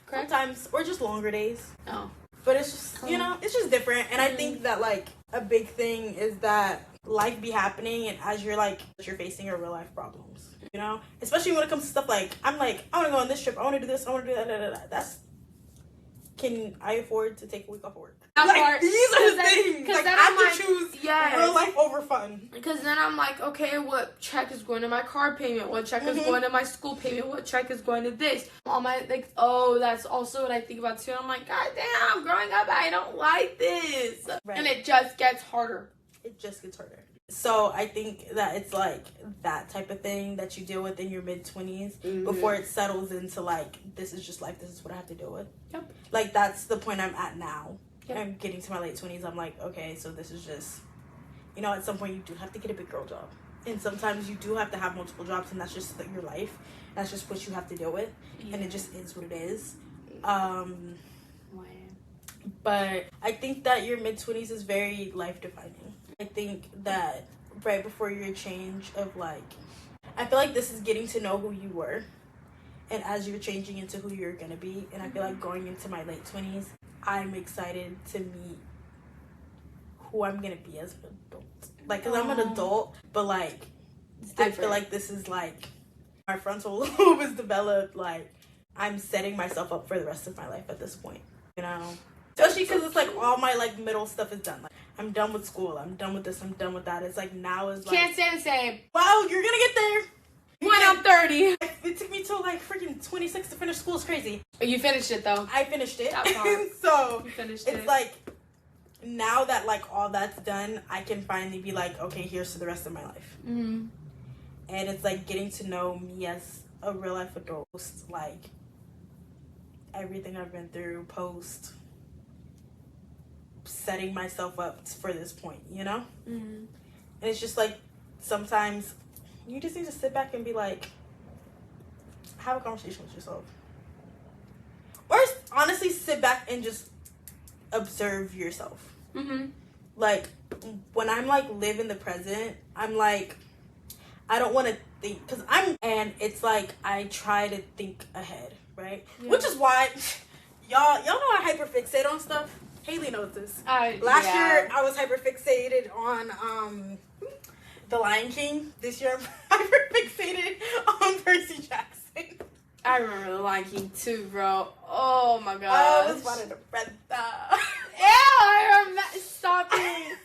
Correct? Sometimes, or just longer days. Oh. But it's just, you know, it's just different. And I think that like a big thing is that life be happening, and as you're like, you're facing your real life problems, you know, especially when it comes to stuff like, I'm like, I want to go on this trip, I want to do this, I want to do that, that's, can I afford to take a week off of work? That like, part, these are the things, like, I have to choose real life over fun. Because then I'm like, okay, what check is going to my car payment? What check is going to my school payment? What check is going to this? All my, like, oh, that's also what I think about too. I'm like, God damn, growing up, I don't like this. Right. And it just gets harder. It just gets harder. So I think that it's like that type of thing that you deal with in your mid-20s before it settles into like, this is just life, this is what I have to deal with. Yep. Like, that's the point I'm at now. Yep. I'm getting to my late 20s. I'm like, okay, so this is just, you know, at some point you do have to get a big girl job. And sometimes you do have to have multiple jobs, and that's just your life. That's just what you have to deal with. Yeah. And it just is what it is. But I think that your mid-20s is very life-defining. I think that right before your change of like, I feel like this is getting to know who you were. And as you're changing into who you're going to be. And I feel like going into my late 20s, I'm excited to meet who I'm going to be as an adult. Like, because I'm an adult, but like, I feel like this is like, my frontal lobe is developed. Like, I'm setting myself up for the rest of my life at this point, you know? Especially because it's like all my like middle stuff is done. Like, I'm done with school. I'm done with this. I'm done with that. It's like now is like, can't say the same. Well, you're gonna get there. When I'm 30. It took me till like freaking 26 to finish school. It's crazy. You finished it though. I finished it. That part. So You finished it's it. like now that like all that's done, I can finally be like, okay, here's to the rest of my life. Mm-hmm. And it's like getting to know me as a real life adult, like everything I've been through, post setting myself up for this point, you know? Mm-hmm. And it's just like sometimes you just need to sit back and be like, have a conversation with yourself. Or honestly, sit back and just observe yourself. Mm-hmm. Like, when I'm like live in the present, I'm like, I don't want to think, and it's like I try to think ahead, right? Yeah. Which is why y'all know I hyperfixate on stuff. Haley knows this. Last year I was hyperfixated on The Lion King. This year I'm hyperfixated on Percy Jackson. I remember The Lion King too, bro. Oh my god. I was wanting to friend that. Ew, I remember. Stop it.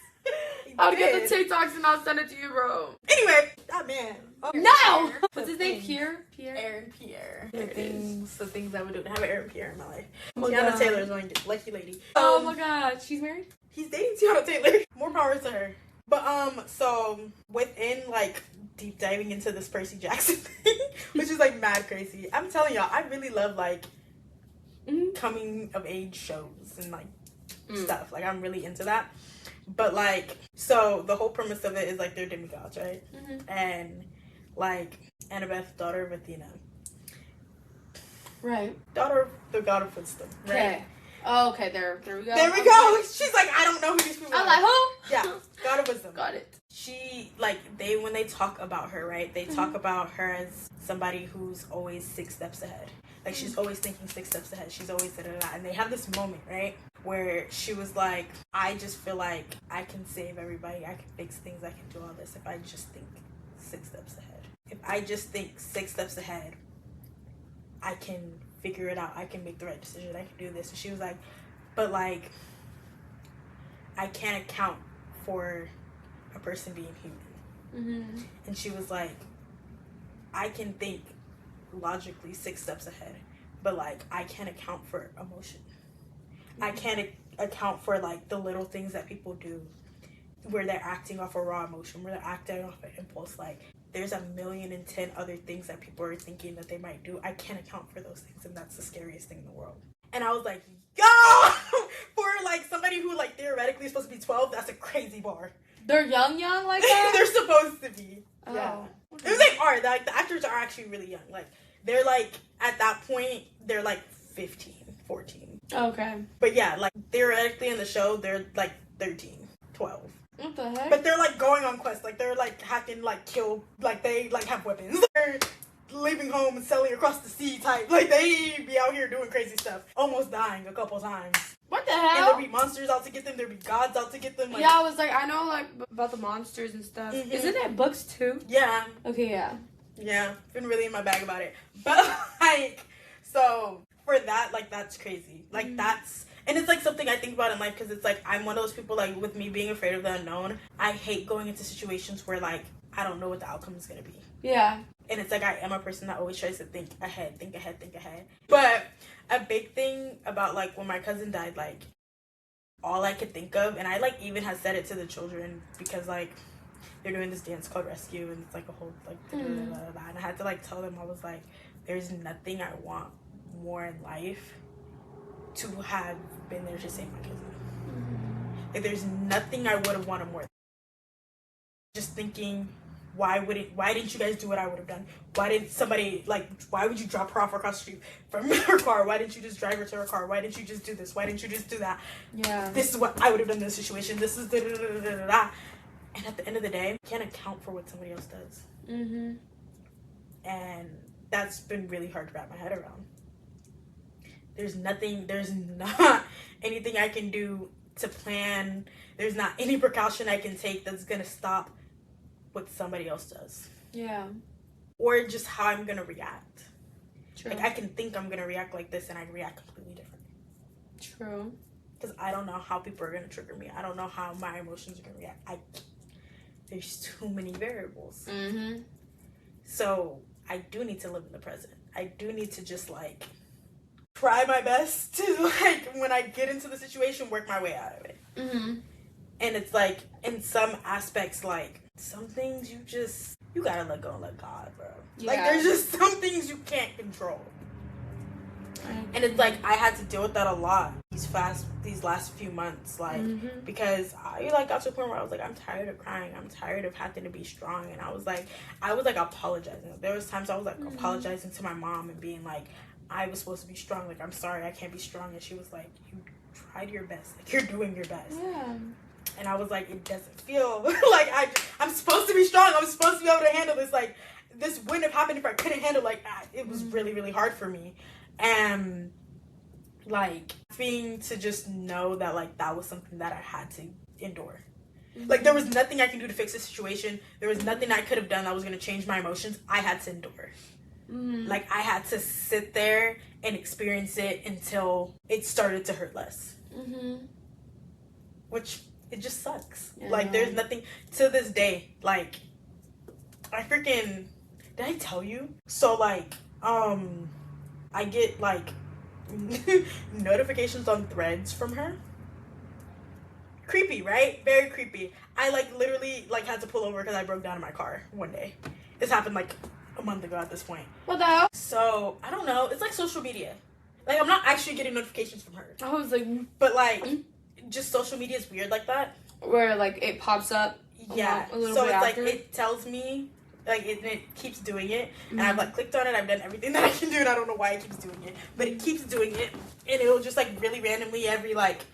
I'll get the TikToks and I'll send it to you, bro. Anyway, that man. Oh, no! What's his name? Pierre? Aaron Pierre. The things I would do to have an Aaron Pierre in my life. Oh Tiana Taylor's one lucky lady. Oh my god, she's married? He's dating Tiana Taylor. More power to her. But so within like deep diving into this Percy Jackson thing, which is like mad crazy. I'm telling y'all, I really love like coming of age shows and like stuff. Like I'm really into that. But like, so the whole premise of it is like they're demigods, right? Mm-hmm. And like Annabeth, daughter of Athena, right? Daughter of the god of wisdom, right? Okay. Oh, okay. There we go. There we go. She's like, I don't know who these people are. I'm like, who? Yeah, god of wisdom. Got it. She like when they talk about her, right? They talk about her as somebody who's always 6 steps ahead. Like she's always thinking 6 steps ahead. She's always da-da-da. And they have this moment, right, where she was like, I just feel like I can save everybody. I can fix things. I can do all this if I just think 6 steps ahead. If I just think 6 steps ahead, I can figure it out. I can make the right decision. I can do this. And she was like, but like, I can't account for a person being human. Mm-hmm. And she was like, I can think logically 6 steps ahead, but like I can't account for emotion. Mm-hmm. I can't account for like the little things that people do where they're acting off a raw emotion, where they're acting off an impulse. Like there's 1,000,010 other things that people are thinking that they might do. I can't account for those things, and that's the scariest thing in the world. And I was like, yo, for like somebody who like theoretically is supposed to be 12, that's a crazy bar. They're young like that? They're supposed to be. Oh. Yeah. Okay. It was like art. Like the actors are actually really young. Like they're like at that point they're like 15, 14. Okay. But yeah, like theoretically in the show they're like 13, 12. What the heck? But they're like going on quests. Like they're like hacking, like kill, like they like have weapons. They're leaving home and sailing across the sea type. Like they be out here doing crazy stuff. Almost dying a couple times. What the And hell? there'll be monsters out to get them. There'll be gods out to get them. Like, yeah, I was like, I know like about the monsters and stuff. Mm-hmm. Isn't it books too? Yeah. Okay, yeah. Yeah, been really in my bag about it. But like, so for that, like that's crazy. Like that's, and it's like something I think about in life because it's like I'm one of those people, like with me being afraid of the unknown, I hate going into situations where like I don't know what the outcome is gonna be. Yeah. And it's like I am a person that always tries to think ahead. But a big thing about like when my cousin died, like all I could think of, and I like even had said it to the children because like they're doing this dance called Rescue, and it's like a whole like and I had to like tell them, I was like, there's nothing I want more in life to have been there to save my cousin. Like there's nothing I would have wanted more. Just thinking, why didn't you guys do what I would have done? Why would you drop her off across the street from her car? Why didn't you just drive her to her car? Why didn't you just do this? Why didn't you just do that? Yeah. This is what I would have done in this situation. This is da-da-da-da-da-da. And at the end of the day, you can't account for what somebody else does. Mm-hmm. And that's been really hard to wrap my head around. There's not anything I can do to plan. There's not any precaution I can take that's going to stop what somebody else does. Yeah. Or just how I'm going to react. True. Like I can think I'm going to react like this and I react completely different. True. Because I don't know how people are going to trigger me. I don't know how my emotions are going to react. There's too many variables. Mm-hmm. So I do need to live in the present. I do need to just like try my best to like when I get into the situation, work my way out of it. Mm-hmm. And it's like in some aspects, like some things you gotta let go and let God, bro. Yeah. Like there's just some things you can't control. And it's like I had to deal with that a lot these last few months, like because I like got to a point where I was like, I'm tired of crying, I'm tired of having to be strong, and I was like apologizing. There was times I was like apologizing to my mom and being like, I was supposed to be strong, like I'm sorry I can't be strong, and she was like, you tried your best, like you're doing your best. Yeah. And I was like, it doesn't feel like I'm supposed to be strong, I'm supposed to be able to handle this, like this wouldn't have happened if I couldn't handle like it was really, really hard for me. And like being to just know that like that was something that I had to endure. Like there was nothing I can do to fix the situation. There was nothing I could have done that was going to change my emotions. I had to endure. Like I had to sit there and experience it until it started to hurt less. Which it just sucks. Yeah. Like there's nothing to this day. Like I freaking did I tell you? So like I get like notifications on Threads from her. Creepy, right? Very creepy. I like literally like had to pull over because I broke down in my car one day. This happened like a month ago at this point. What the hell? So I don't know. It's like social media. Like I'm not actually getting notifications from her. I was like, but like just social media is weird like that. Where like it pops up. Yeah. A little so bit it's after. like it tells me. Like it keeps doing it, and I've like clicked on it. I've done everything that I can do, and I don't know why it keeps doing it, but it keeps doing it, and it'll just like really randomly every like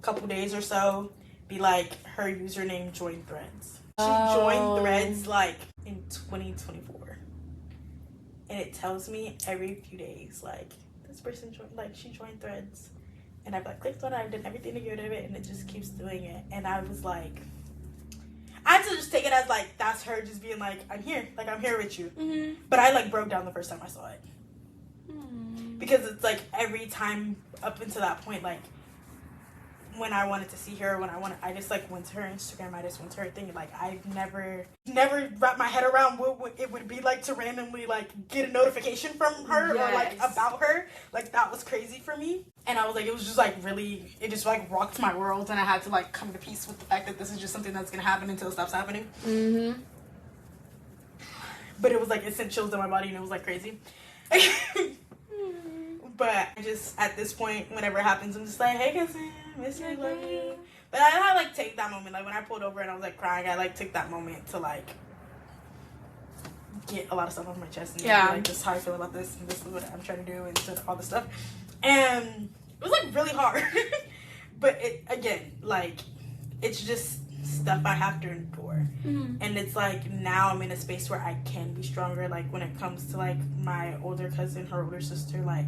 couple days or so be like her username joined Threads. She joined Threads like in 2024, and it tells me every few days like this person joined, like she joined Threads, and I've like clicked on it. I've done everything to get rid of it, and it just keeps doing it, and I was like. I had to just take it as, like, that's her just being, like, I'm here. Like, I'm here with you. But I, like, broke down the first time I saw it. Because it's, like, every time up until that point, like, when I wanted to see her, I just, like, went to her Instagram. I just went to her thing. Like, I've never wrapped my head around what it would be like to randomly, like, get a notification from her or, like, about her. Like, that was crazy for me. And I was like, it was just, like, really, it just, like, rocked my world. And I had to, like, come to peace with the fact that this is just something that's going to happen until it stops happening. But it was, like, it sent chills down my body and it was, like, crazy. But I just, at this point, whenever it happens, I'm just like, hey, cousin, miss you, love you. But I like, take that moment. Like, when I pulled over and I was, like, crying, I, like, took that moment to, like, get a lot of stuff off my chest. And, like, just how I feel about this. And this is what I'm trying to do and all this stuff. And it was, like, really hard. But, it again, like, it's just stuff I have to endure. And it's, like, now I'm in a space where I can be stronger. Like, when it comes to, like, my older cousin, her older sister, like,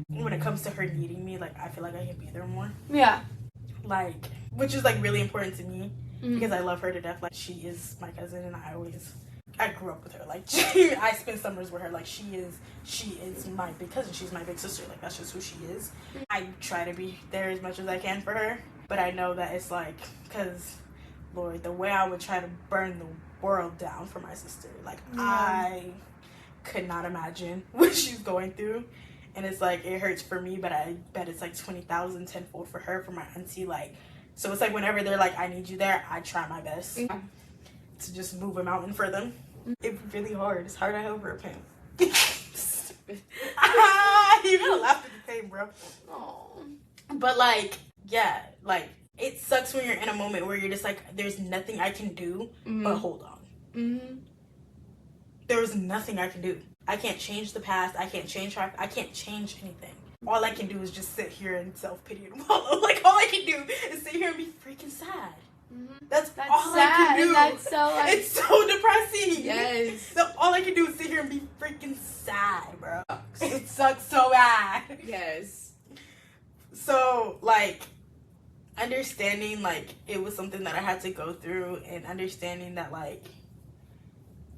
when it comes to her needing me, like, I feel like I can be there more. Yeah. Like, which is, like, really important to me. Because I love her to death. Like, she is my cousin, and I grew up with her. Like, I spent summers with her. Like, she is my big cousin. She's my big sister. Like, that's just who she is. I try to be there as much as I can for her. But I know that it's, like, because, Lord, the way I would try to burn the world down for my sister. Like, I could not imagine what she's going through. And it's, like, it hurts for me, but I bet it's, like, 20,000 tenfold for her, for my auntie. Like, so it's, like, whenever they're, like, I need you there, I try my best to just move a mountain for them. It's really hard. It's hard. I hope her pain. Stupid. You gotta laugh at the pain, bro. Aww. But, like, yeah, like, it sucks when you're in a moment where you're just, like, there's nothing I can do but hold on. There's nothing I can do. I can't change the past. I can't change her. I can't change anything. All I can do is just sit here and self-pity and wallow. Like, all I can do is sit here and be freaking sad. That's all sad. I can do. That's so, like, it's so depressing. Yes. So all I can do is sit here and be freaking sad, bro. It sucks so bad. Yes. So, like, understanding, like, it was something that I had to go through, and understanding that, like,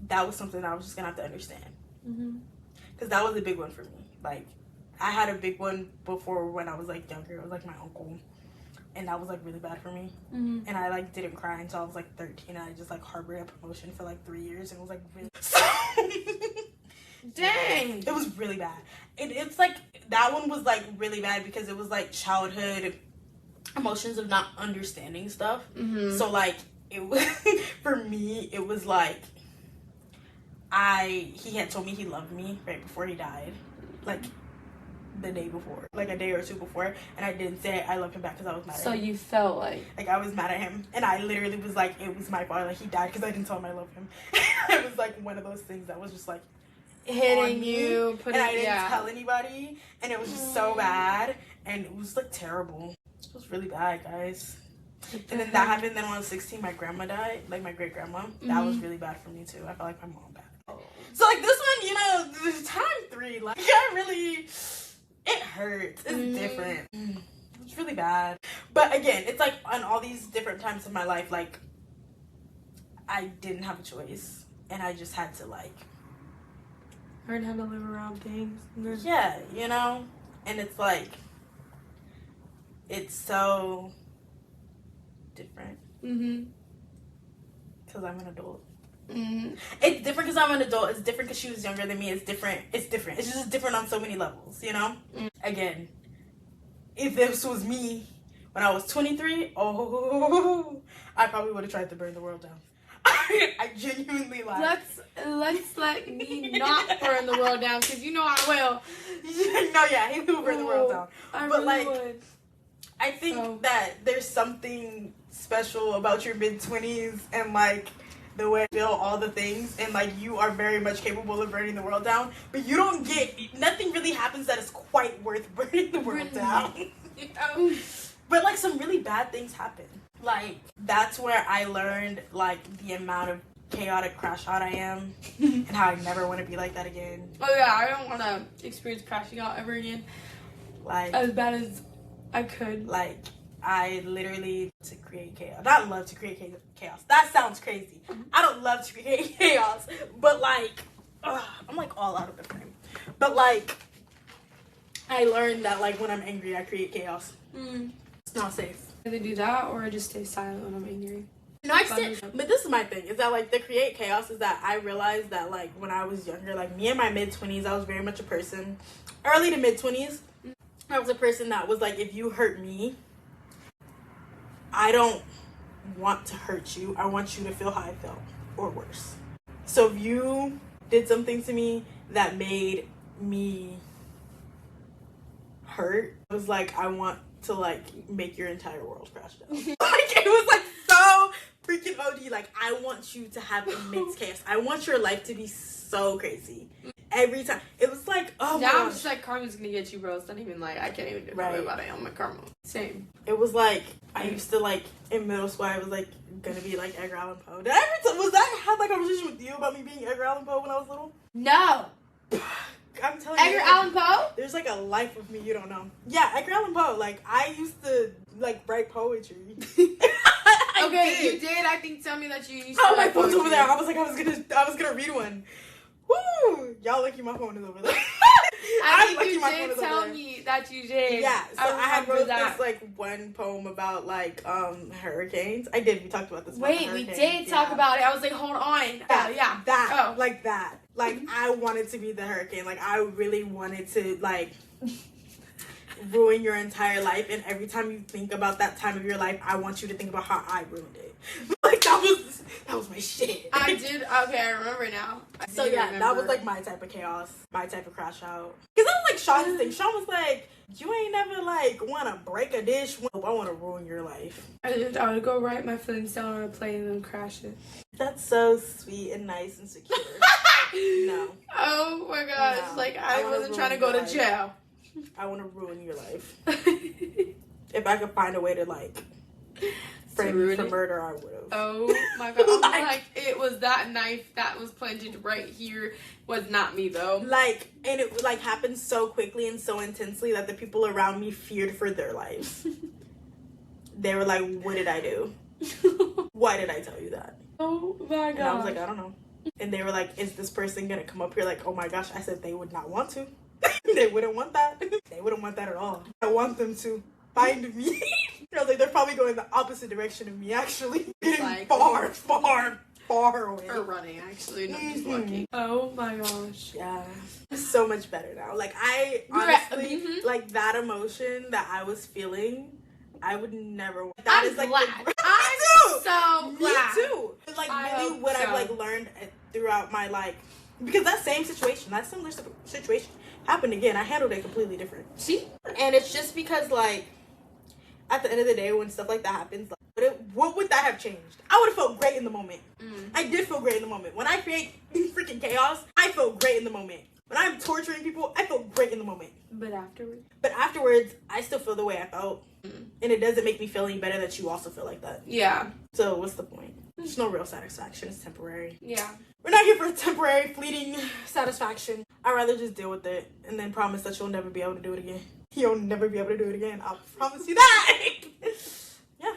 that was something I was just gonna have to understand. Because that was a big one for me. Like, I had a big one before when I was, like, younger. It was, like, my uncle. And that was, like, really bad for me. And I, like, didn't cry until I was, like, 13. And I just, like, harbored up emotion for, like, 3 years. And it was, like, really... So, Dang. It was really bad. It's like, that one was like really bad because it was like childhood emotions of not understanding stuff. Mm-hmm. So like, it was, for me, it was like, he had told me he loved me right before he died. Like, the day before, like a day or two before, and I didn't say I love him back because I was mad at him. So you felt like I was mad at him, and I literally was like, it was my fault, like he died because I didn't tell him I love him. It was like one of those things that was just like hitting you, and I didn't tell anybody, and it was just so bad, and it was like terrible. It was really bad, guys. And then that happened. Then when I was 16, my grandma died, like my great grandma. That was really bad for me too. I felt like my mom died. So like this one, you know, the time 3, like I really. It hurts. It's different. It's really bad. But again, it's like on all these different times of my life, like I didn't have a choice, and I just had to like learn how to live around things. Yeah, you know, and it's like it's so different. Because I'm an adult. It's different because I'm an adult. It's different because she was younger than me. It's different. It's different. It's just different on so many levels, you know? Again, if this was me when I was 23, I probably would have tried to burn the world down. I genuinely like. Let's let me not burn the world down, because you know I will. No, yeah, he will burn the world down. I but really like, would. I think that there's something special about your mid-20s and like the way you feel all the things, and like you are very much capable of burning the world down, but you don't get, nothing really happens that is quite worth burning the world down. You know? But like some really bad things happen. Like that's where I learned like the amount of chaotic crash out I am and how I never want to be like that again. Oh yeah, I don't want to experience crashing out ever again. Like as bad as I could. Like I literally to create chaos. Not love to create chaos. That sounds crazy. I don't love to create chaos, but like, I'm like all out of the frame. But like, I learned that like when I'm angry, I create chaos. It's not safe. Either do that or I just stay silent when I'm angry. No, but this is my thing. Is that like the create chaos is that I realized that like when I was younger, like me in my mid-20s, I was very much a person, early to mid-20s. I was a person that was like, if you hurt me, I don't want to hurt you. I want you to feel how I felt or worse. So if you did something to me that made me hurt, it was like, I want to like make your entire world crash down. Like it was like so freaking OD. Like I want you to have immense chaos. I want your life to be so crazy. Every time. It was like, oh now my I'm just like, karma's gonna get you, bro. It's not even like, I can't even do nothing about it. I'm like, karma. Same. It was like, I used to like, in middle school, I was like, gonna be like Edgar Allan Poe. Did I ever was that had like a conversation with you about me being Edgar Allan Poe when I was little? No. I'm telling you. Edgar Allan Poe? There's like a life of me you don't know. Yeah, Edgar Allan Poe. Like, I used to like write poetry. Okay, you did. I think tell me that you used to. Oh, my phone's over there. I was gonna read one. Woo! Y'all lucky my phone is over there. I think you did tell me that you did. Yeah, so I had wrote that. this like one poem about like hurricanes. I did. We talked about this. Wait, we did talk about it. I was like, hold on. Yeah. That. Like that. Like I wanted to be the hurricane. Like I really wanted to like ruin your entire life, and every time you think about that time of your life, I want you to think about how I ruined it. Like that was my shit. I did. Okay, I remember now. So yeah, that was like my type of chaos, my type of crash out. Cause that was like Sean's thing. Sean was like, you ain't never like want to break a dish. I want to ruin your life. I would go write my feelings down on a plane and then crash it. That's so sweet and nice and secure. No. Oh my gosh! No, like I wasn't trying to go to jail. I want to ruin your life. If I could find a way to like frame you for murder, I would have. Oh my god! I'm like, it was that knife that was planted right here was not me though. Like, and it like happened so quickly and so intensely that the people around me feared for their lives. They were like, "What did I do? Why did I tell you that?" Oh my god! And I was like, "I don't know." And they were like, "Is this person gonna come up here?" Like, "Oh my gosh!" I said they would not want to. They wouldn't want that. They wouldn't want that at all. I want them to find me. I was like, they're probably going the opposite direction of me, actually. Getting far far away. Or running, actually, not just walking. Oh my gosh. Yeah. So much better now. Like, I honestly, like, that emotion that I was feeling, I would never. That I'm is like glad. I'm so glad. Me too. Like, really, what I've like learned throughout my like, because that same situation, that similar situation happened again. I handled it completely different. See, and it's just because like, at the end of the day, when stuff like that happens, like, what would that have changed? I would have felt great in the moment. I did feel great in the moment. When I create freaking chaos, I feel great in the moment. When I'm torturing people, I feel great in the moment. But afterwards, I still feel the way I felt. And it doesn't make me feel any better that you also feel like that. Yeah. So what's the point? There's no real satisfaction. It's temporary. Yeah. We're not here for temporary, fleeting satisfaction. I'd rather just deal with it and then promise that you'll never be able to do it again. You'll never be able to do it again. I'll promise you that. Yeah.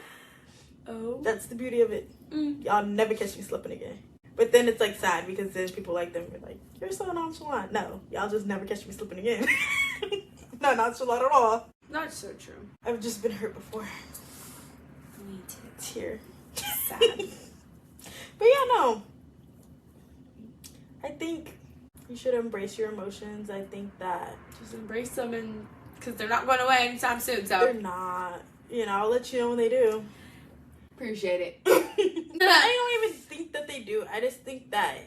Oh. That's the beauty of it. Y'all never catch me slipping again. But then it's like sad because then people like them are like, you're so nonchalant. No, y'all just never catch me slipping again. Not nonchalant at all. Not so true. I've just been hurt before. Me too. Tear. Sad. But yeah, no. I think you should embrace your emotions. I think that just embrace them, and because they're not going away anytime soon. So they're not. You know, I'll let you know when they do. Appreciate it. I don't even think that they do. I just think that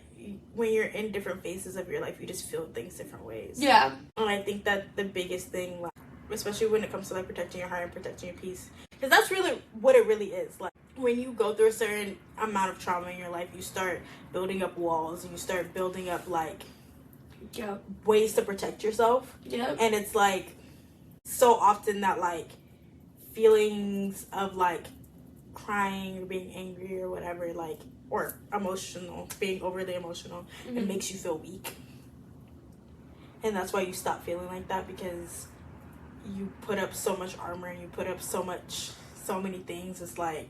when you're in different phases of your life, you just feel things different ways. Yeah. And I think that the biggest thing, like, especially when it comes to like protecting your heart and protecting your peace, because that's really what it really is. Like, when you go through a certain amount of trauma in your life, you start building up walls and you start building up like ways to protect yourself. Yeah. And it's like so often that like feelings of like crying or being angry or whatever, like, or emotional, being overly emotional, it makes you feel weak. And that's why you stop feeling like that, because you put up so much armor and you put up so many things. It's like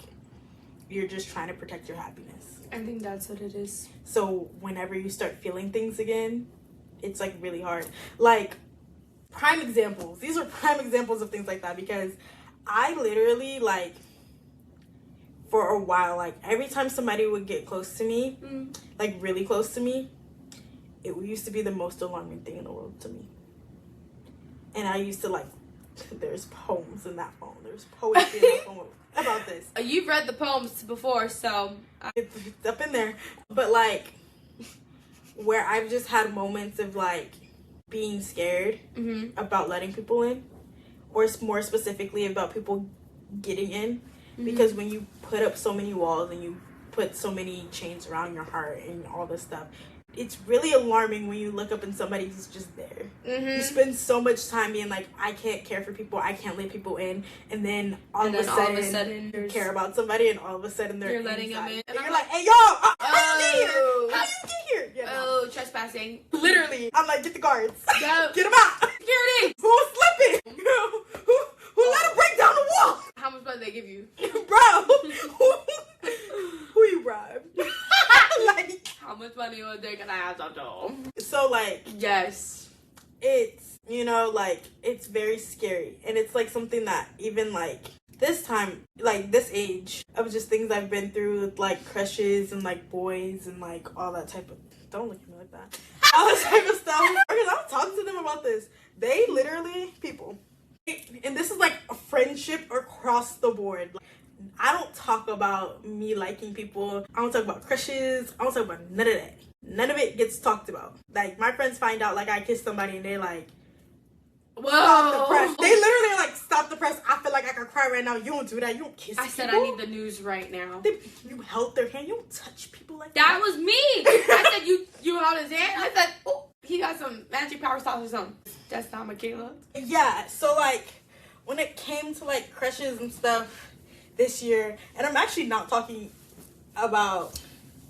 you're just trying to protect your happiness. I think that's what it is. So whenever you start feeling things again, it's like really hard. Like, prime examples. These are prime examples of things like that, because I literally, like, for a while, like, every time somebody would get close to me, like, really close to me, it used to be the most alarming thing in the world to me. And I used to, like, there's poems in that phone. There's poetry in that phone about this. You've read the poems before, so It's up in there. But, like, where I've just had moments of, like, being scared about letting people in, or more specifically about people getting in. Because when you put up so many walls and you put so many chains around your heart and all this stuff, it's really alarming when you look up and somebody's just there. You spend so much time being like, I can't care for people, I can't let people in, and then all of a sudden you care about somebody, and all of a sudden you're letting them in, and you're like, hey, yo, how you get here? How you get here? Yeah, oh, trespassing. Literally, I'm like, get the guards. Go. Get them out. Security. Who was slipping? Who let him break down the wall? How much money they give you? Bro, who you bribe? Like, how much money was they gonna have to do? So, like, yes, it's, you know, like, it's very scary. And it's, like, something that even, like, this time, like, this age of just things I've been through with, like, crushes and, like, boys and, like, all that type of, don't look at me like that. All that type of stuff. Because I'll talk to them about this. They literally, people, and this is, like, a friendship across the board. Like, I don't talk about me liking people. I don't talk about crushes. I don't talk about none of that. None of it gets talked about. Like, my friends find out, like, I kissed somebody and they're like, whoa. Stop the press. They literally are like, stop the press. I feel like I could cry right now. You don't do that. You don't kiss people. I said I need the news right now. You held their hand. You don't touch people like that. That was me. I said, you held his hand. I said, oh, he got some magic power sauce or something. That's not Makaila. Yeah, so, like, when it came to, like, crushes and stuff this year, and I'm actually not talking about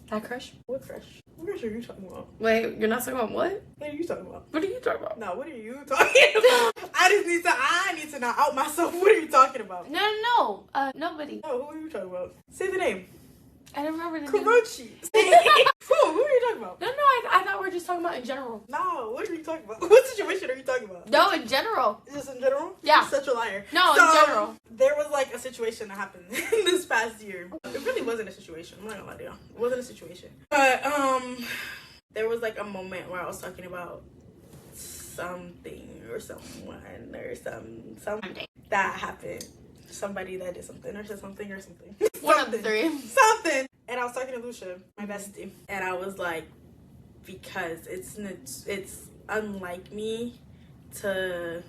that crush. What crush? What crush are you talking about? Wait, you're not talking about what? What are you talking about? What are you talking about? No, what are you talking about? I need to not out myself. What are you talking about? No. Nobody. Oh, who are you talking about? Say the name. I don't remember the name. Kurochi. Who are you talking about? No, I thought we were were just talking about in general. No, what are you talking about? What situation are you talking about? No, in general. Just in general? Yeah. You're such a liar. No, so, in general. There was like a situation that happened this past year. It really wasn't a situation. I'm not gonna lie to you. It wasn't a situation. But there was like a moment where I was talking about something or someone or something that happened. Somebody that did something or said something or something. One of the three. Something. And I was talking to Lucia, my bestie, and I was like, because it's unlike me to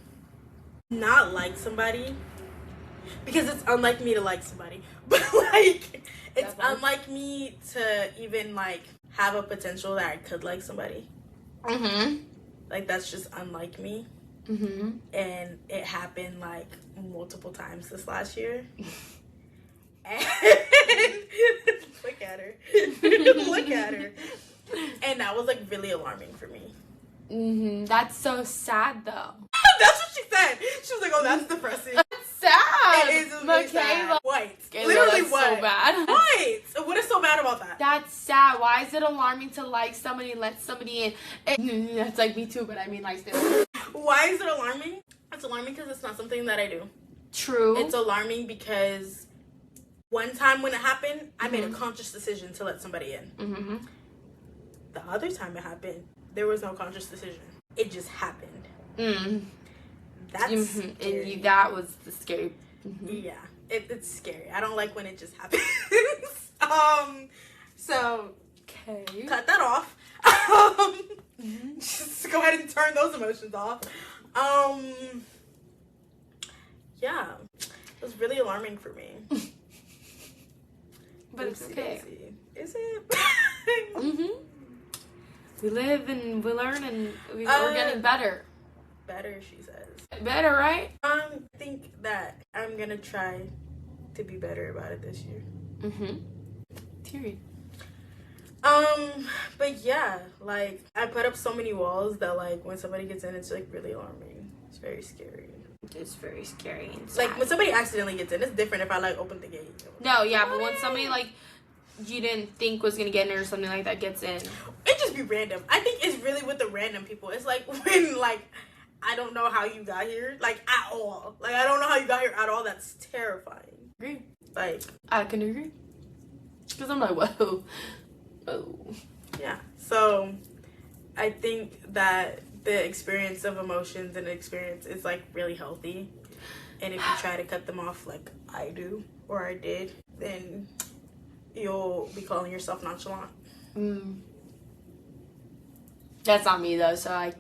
not like somebody, because it's unlike me to like somebody, but like it's unlike me to even like have a potential that I could like somebody. Like that's just unlike me. And it happened like multiple times this last year. And look at her. Look at her. And that was like really alarming for me. That's so sad though. That's what she said. She was like, "Oh, that's depressing." That's sad. It is really sad. What? Literally that's what? so bad. What? What is so bad about that? That's sad. Why is it alarming to like somebody and let somebody in? It's like me too, but I mean like still. Why is it alarming? It's alarming because it's not something that I do. True. It's alarming because one time when it happened, I made a conscious decision to let somebody in. The other time it happened, there was no conscious decision. It just happened. That's scary. And that was the scary. Yeah, it's scary. I don't like when it just happens. So Okay. cut that off. Just go ahead and turn those emotions off. Yeah, it was really alarming for me. But it's okay. Is it? We live and we learn and we're getting better. Better, she says. Better, right? I think that I'm gonna try to be better about it this year. Period. But yeah, like I put up so many walls that like when somebody gets in, it's like really alarming. It's very scary. It's very scary and sad. Like when somebody accidentally gets in, it's different if I like open the gate. No, yeah, but when somebody like you didn't think was gonna get in or something like that gets in, it just be random. I think it's really with the random people. It's like when like I don't know how you got here, like at all. Like I don't know how you got here at all. That's terrifying. Agree. Like I can agree. Because I'm like, whoa. Oh. Yeah. So I think that the experience of emotions and experience is like really healthy. And if you try to cut them off like I do or I did, then you'll be calling yourself nonchalant. That's not me though, so I'm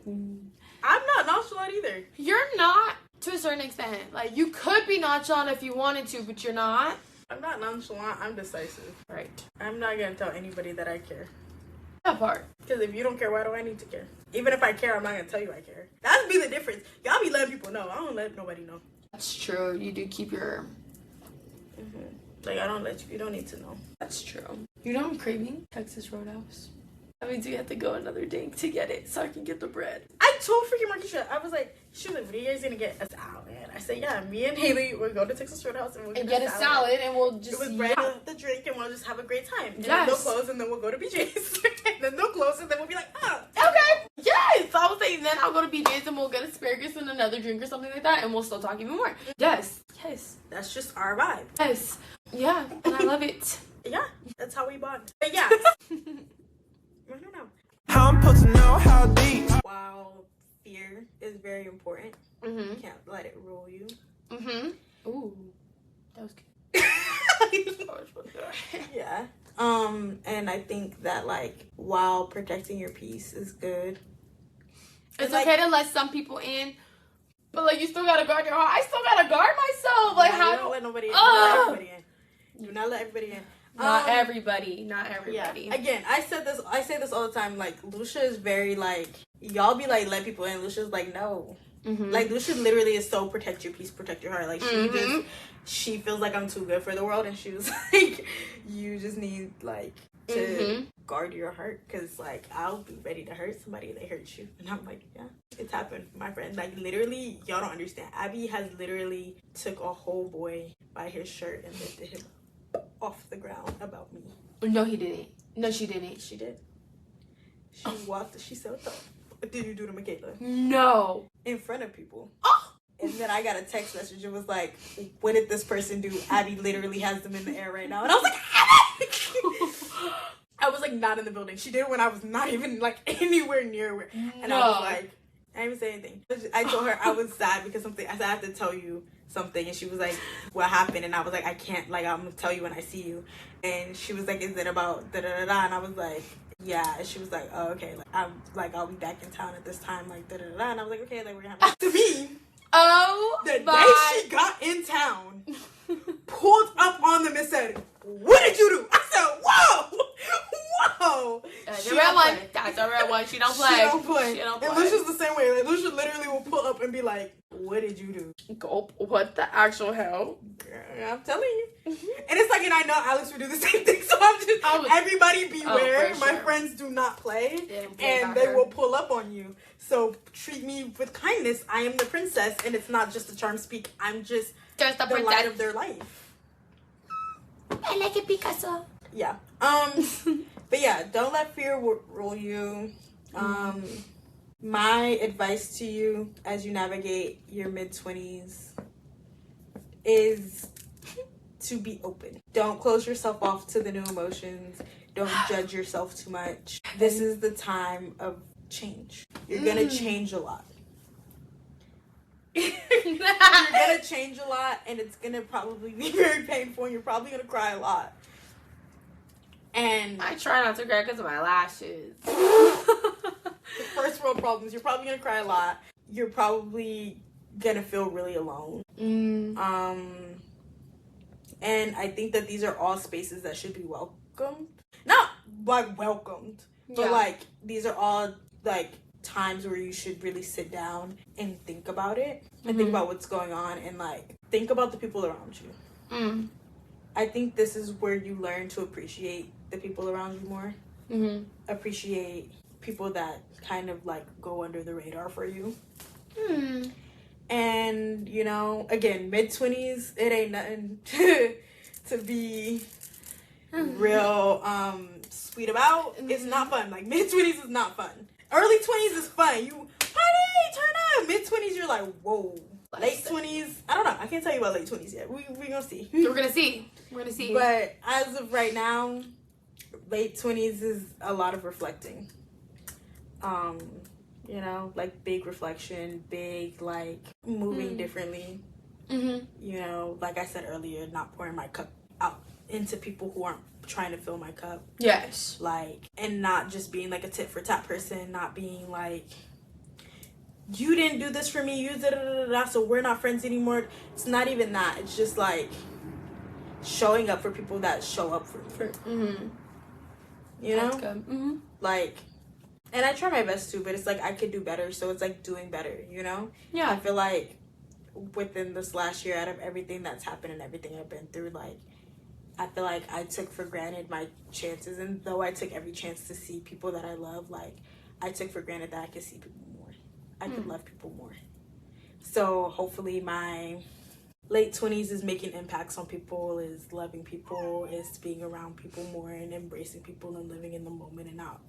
not nonchalant either. You're not to a certain extent. Like you could be nonchalant if you wanted to, but you're not. I'm not nonchalant, I'm decisive. Right. I'm not gonna tell anybody that I care. That part. Because if you don't care, why do I need to care? Even if I care, I'm not gonna tell you I care. That'd be the difference. Y'all be letting people know. I don't let nobody know. That's true. You do keep your... Like, I don't let you. You don't need to know. That's true. You know I'm craving? Texas Roadhouse. That means we have to go another day to get it so I can get the bread. I told freaking Markeisha, I was like, she was like, what are you guys gonna get? A salad. I said, yeah, me and Hailey, we'll go to Texas Roadhouse and we'll get a salad and we'll just... With bread, the drink, and we'll just have a great time. And yes. then they'll close and then we'll go to BJ's. And then they'll close and then we'll be like, oh. Okay. Yes. I was saying then I'll go to BJ's and we'll get asparagus and another drink or something like that and we'll still talk even more. Yes. Yes. That's just our vibe. Yes. Yeah. And I love it. Yeah. That's how we bond. But yeah. I don't know. I'm supposed to know how deep. While fear is very important, you can't let it rule you. Ooh. That was good. Yeah. And I think that like while protecting your peace is good. It's okay to let some people in, but like you still gotta guard your heart. I still gotta guard myself. Like how don't let nobody in. Don't let everybody in. Do not let everybody in. Not everybody. Not everybody. Yeah. Again, I say this all the time. Like Lucia is very like y'all be like let people in. Lucia's like no. Like Lucia literally is so protect your peace, protect your heart. Like she feels like I'm too good for the world, and she was like, you just need like to guard your heart, because like I'll be ready to hurt somebody if they hurt you, and I'm like, yeah, it's happened, my friend. Like literally, y'all don't understand. Abby has literally took a whole boy by his shirt and lifted him off the ground about me. No, he didn't. No, she didn't. She did. She walked. She said, "What the fuck did you do to Makaila?" No. In front of people. Oh. And then I got a text message. It was like, "What did this person do?" Abby literally has them in the air right now, and I was like, Abby! I was like not in the building. She did it when I was not even like anywhere near where. And I was like, I didn't even say anything. I told her I was sad because something. I said I have to tell you something, and she was like, "What happened?" And I was like, "I can't. Like, I'm gonna tell you when I see you." And she was like, "Is it about da da da da?" And I was like, "Yeah." And she was like, "Oh, okay. Like, I'll be back in town at this time. Like, da da da da." And I was like, "Okay. Like, we're gonna have to me." Oh, the day she got in town, pulled up on them and said, "What did you do?" I said, "Whoa, whoa." That's a real one. That's a real one. She don't play. She don't play. She don't play. And Lucia's the same way. Like, Lucia literally will pull up and be like, "What did you do?" Gulp. What the actual hell? Girl, I'm telling you. And it's like, and I know Alex would do the same thing. So I'm just, everybody beware. For sure. My friends do not play. And they will pull up on you. So treat me with kindness. I am the princess, and it's not just a charm speak. I'm just the light of their life. I like it, Picasso. Yeah. But yeah, don't let fear rule you. My advice to you as you navigate your mid-20s is to be open. Don't close yourself off to the new emotions. Don't judge yourself too much. This is the time of change. You're gonna change a lot. You're gonna change a lot, and it's gonna probably be very painful, and you're probably gonna cry a lot. And I try not to cry because of my lashes. The first world problems. You're probably gonna cry a lot. You're probably gonna feel really alone. And I think that these are all spaces that should be welcomed. Not like welcomed, but like these are all like times where you should really sit down and think about it and think about what's going on and like think about the people around you. I think this is where you learn to appreciate the people around you more. Appreciate people that kind of like go under the radar for you. And you know, again, mid-20s, it ain't nothing to be real sweet about. It's not fun. Like mid-20s is not fun. Early 20s is fun. You party, turn up. Mid-20s, you're like, whoa. Late 20s, I don't know. I can't tell you about late 20s yet. We're gonna see. We're gonna see. But as of right now, late 20s is a lot of reflecting. You know, like big reflection, big like moving differently. You know, like I said earlier, not pouring my cup out into people who aren't trying to fill my cup. Yes. Like, and not just being like a tit for tat person, not being like, you didn't do this for me, you da da da da, so we're not friends anymore. It's not even that. It's just like showing up for people that show up for you know? That's good. Like, and I try my best to, but it's like I could do better, so it's like doing better, you know? Yeah. I feel like within this last year, out of everything that's happened and everything I've been through, like, I feel like I took for granted my chances, and though I took every chance to see people that I love, like, I took for granted that I could see people more. I could love people more. So hopefully my late 20s is making impacts on people, is loving people, is being around people more and embracing people and living in the moment and not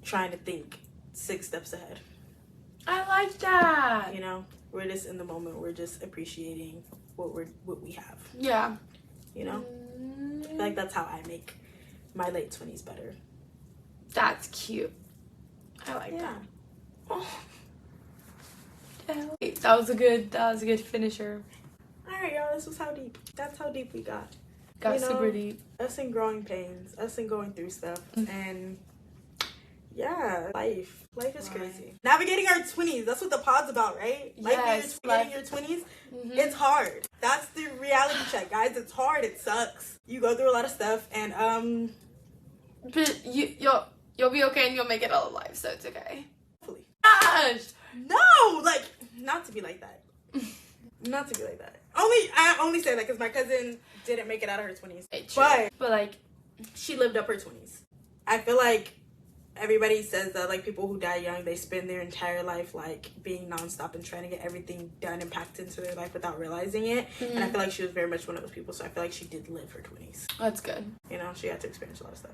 trying to think 6 steps ahead. I like that. You know, we're just in the moment. We're just appreciating what we have. Yeah. You know, I feel like that's how I make my late 20s better. That's cute. I like that. Oh. That was a good finisher. All right, y'all. This was how deep. That's how deep we got. Got you know, super deep. Us in growing pains. Us in going through stuff. And yeah, life is crazy. Navigating our 20s. That's what the pod's about, right? Yes, navigating your 20s. It's hard. That's the reality check, guys. It's hard. It sucks. You go through a lot of stuff, and But you'll be okay and you'll make it all alive, so it's okay. hopefully. Gosh! No, like not to be like that. Not to be like that. I only say that because my cousin didn't make it out of her 20s. But like, she lived up her 20s. I feel like everybody says that like people who die young, they spend their entire life like being nonstop and trying to get everything done and packed into their life without realizing it. And I feel like she was very much one of those people. So I feel like she did live her 20s. that's good. You know, she had to experience a lot of stuff.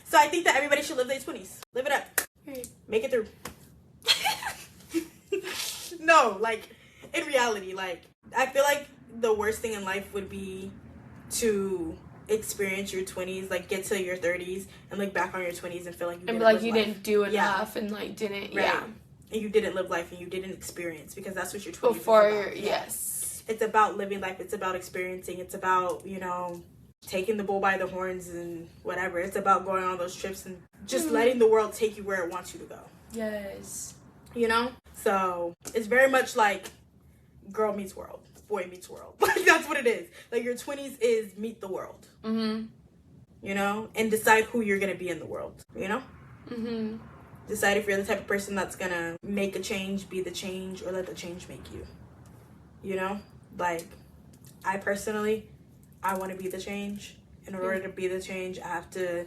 So I think that everybody should live their 20s. Live it up. Make it through. No, like, in reality, like, I feel like the worst thing in life would be to experience your 20s, like, get to your 30s and look back on your 20s and feel like you didn't do enough and, like, didn't, right. And you didn't live life and you didn't experience, because that's what your 20s before is about. Yes. It's about living life. It's about experiencing. It's about, you know, taking the bull by the horns and whatever. It's about going on those trips and just letting the world take you where it wants you to go. Yes. You know? So it's very much like girl meets world, boy meets world. Like, that's what it is. Like, your 20s is meet the world. Mm-hmm. You know? And decide who you're going to be in the world. You know? Mm-hmm. Decide if you're the type of person that's going to make a change, be the change, or let the change make you. You know? Like, I personally, I want to be the change. In order to be the change, I have to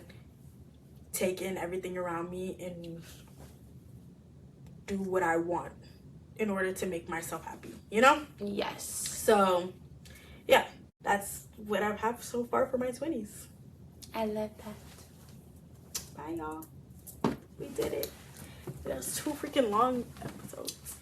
take in everything around me and do what I want in order to make myself happy, you know? Yes. So, yeah, that's what I have so far for my 20s. I love that. Bye, y'all. We did it. That was 2 freaking long episodes.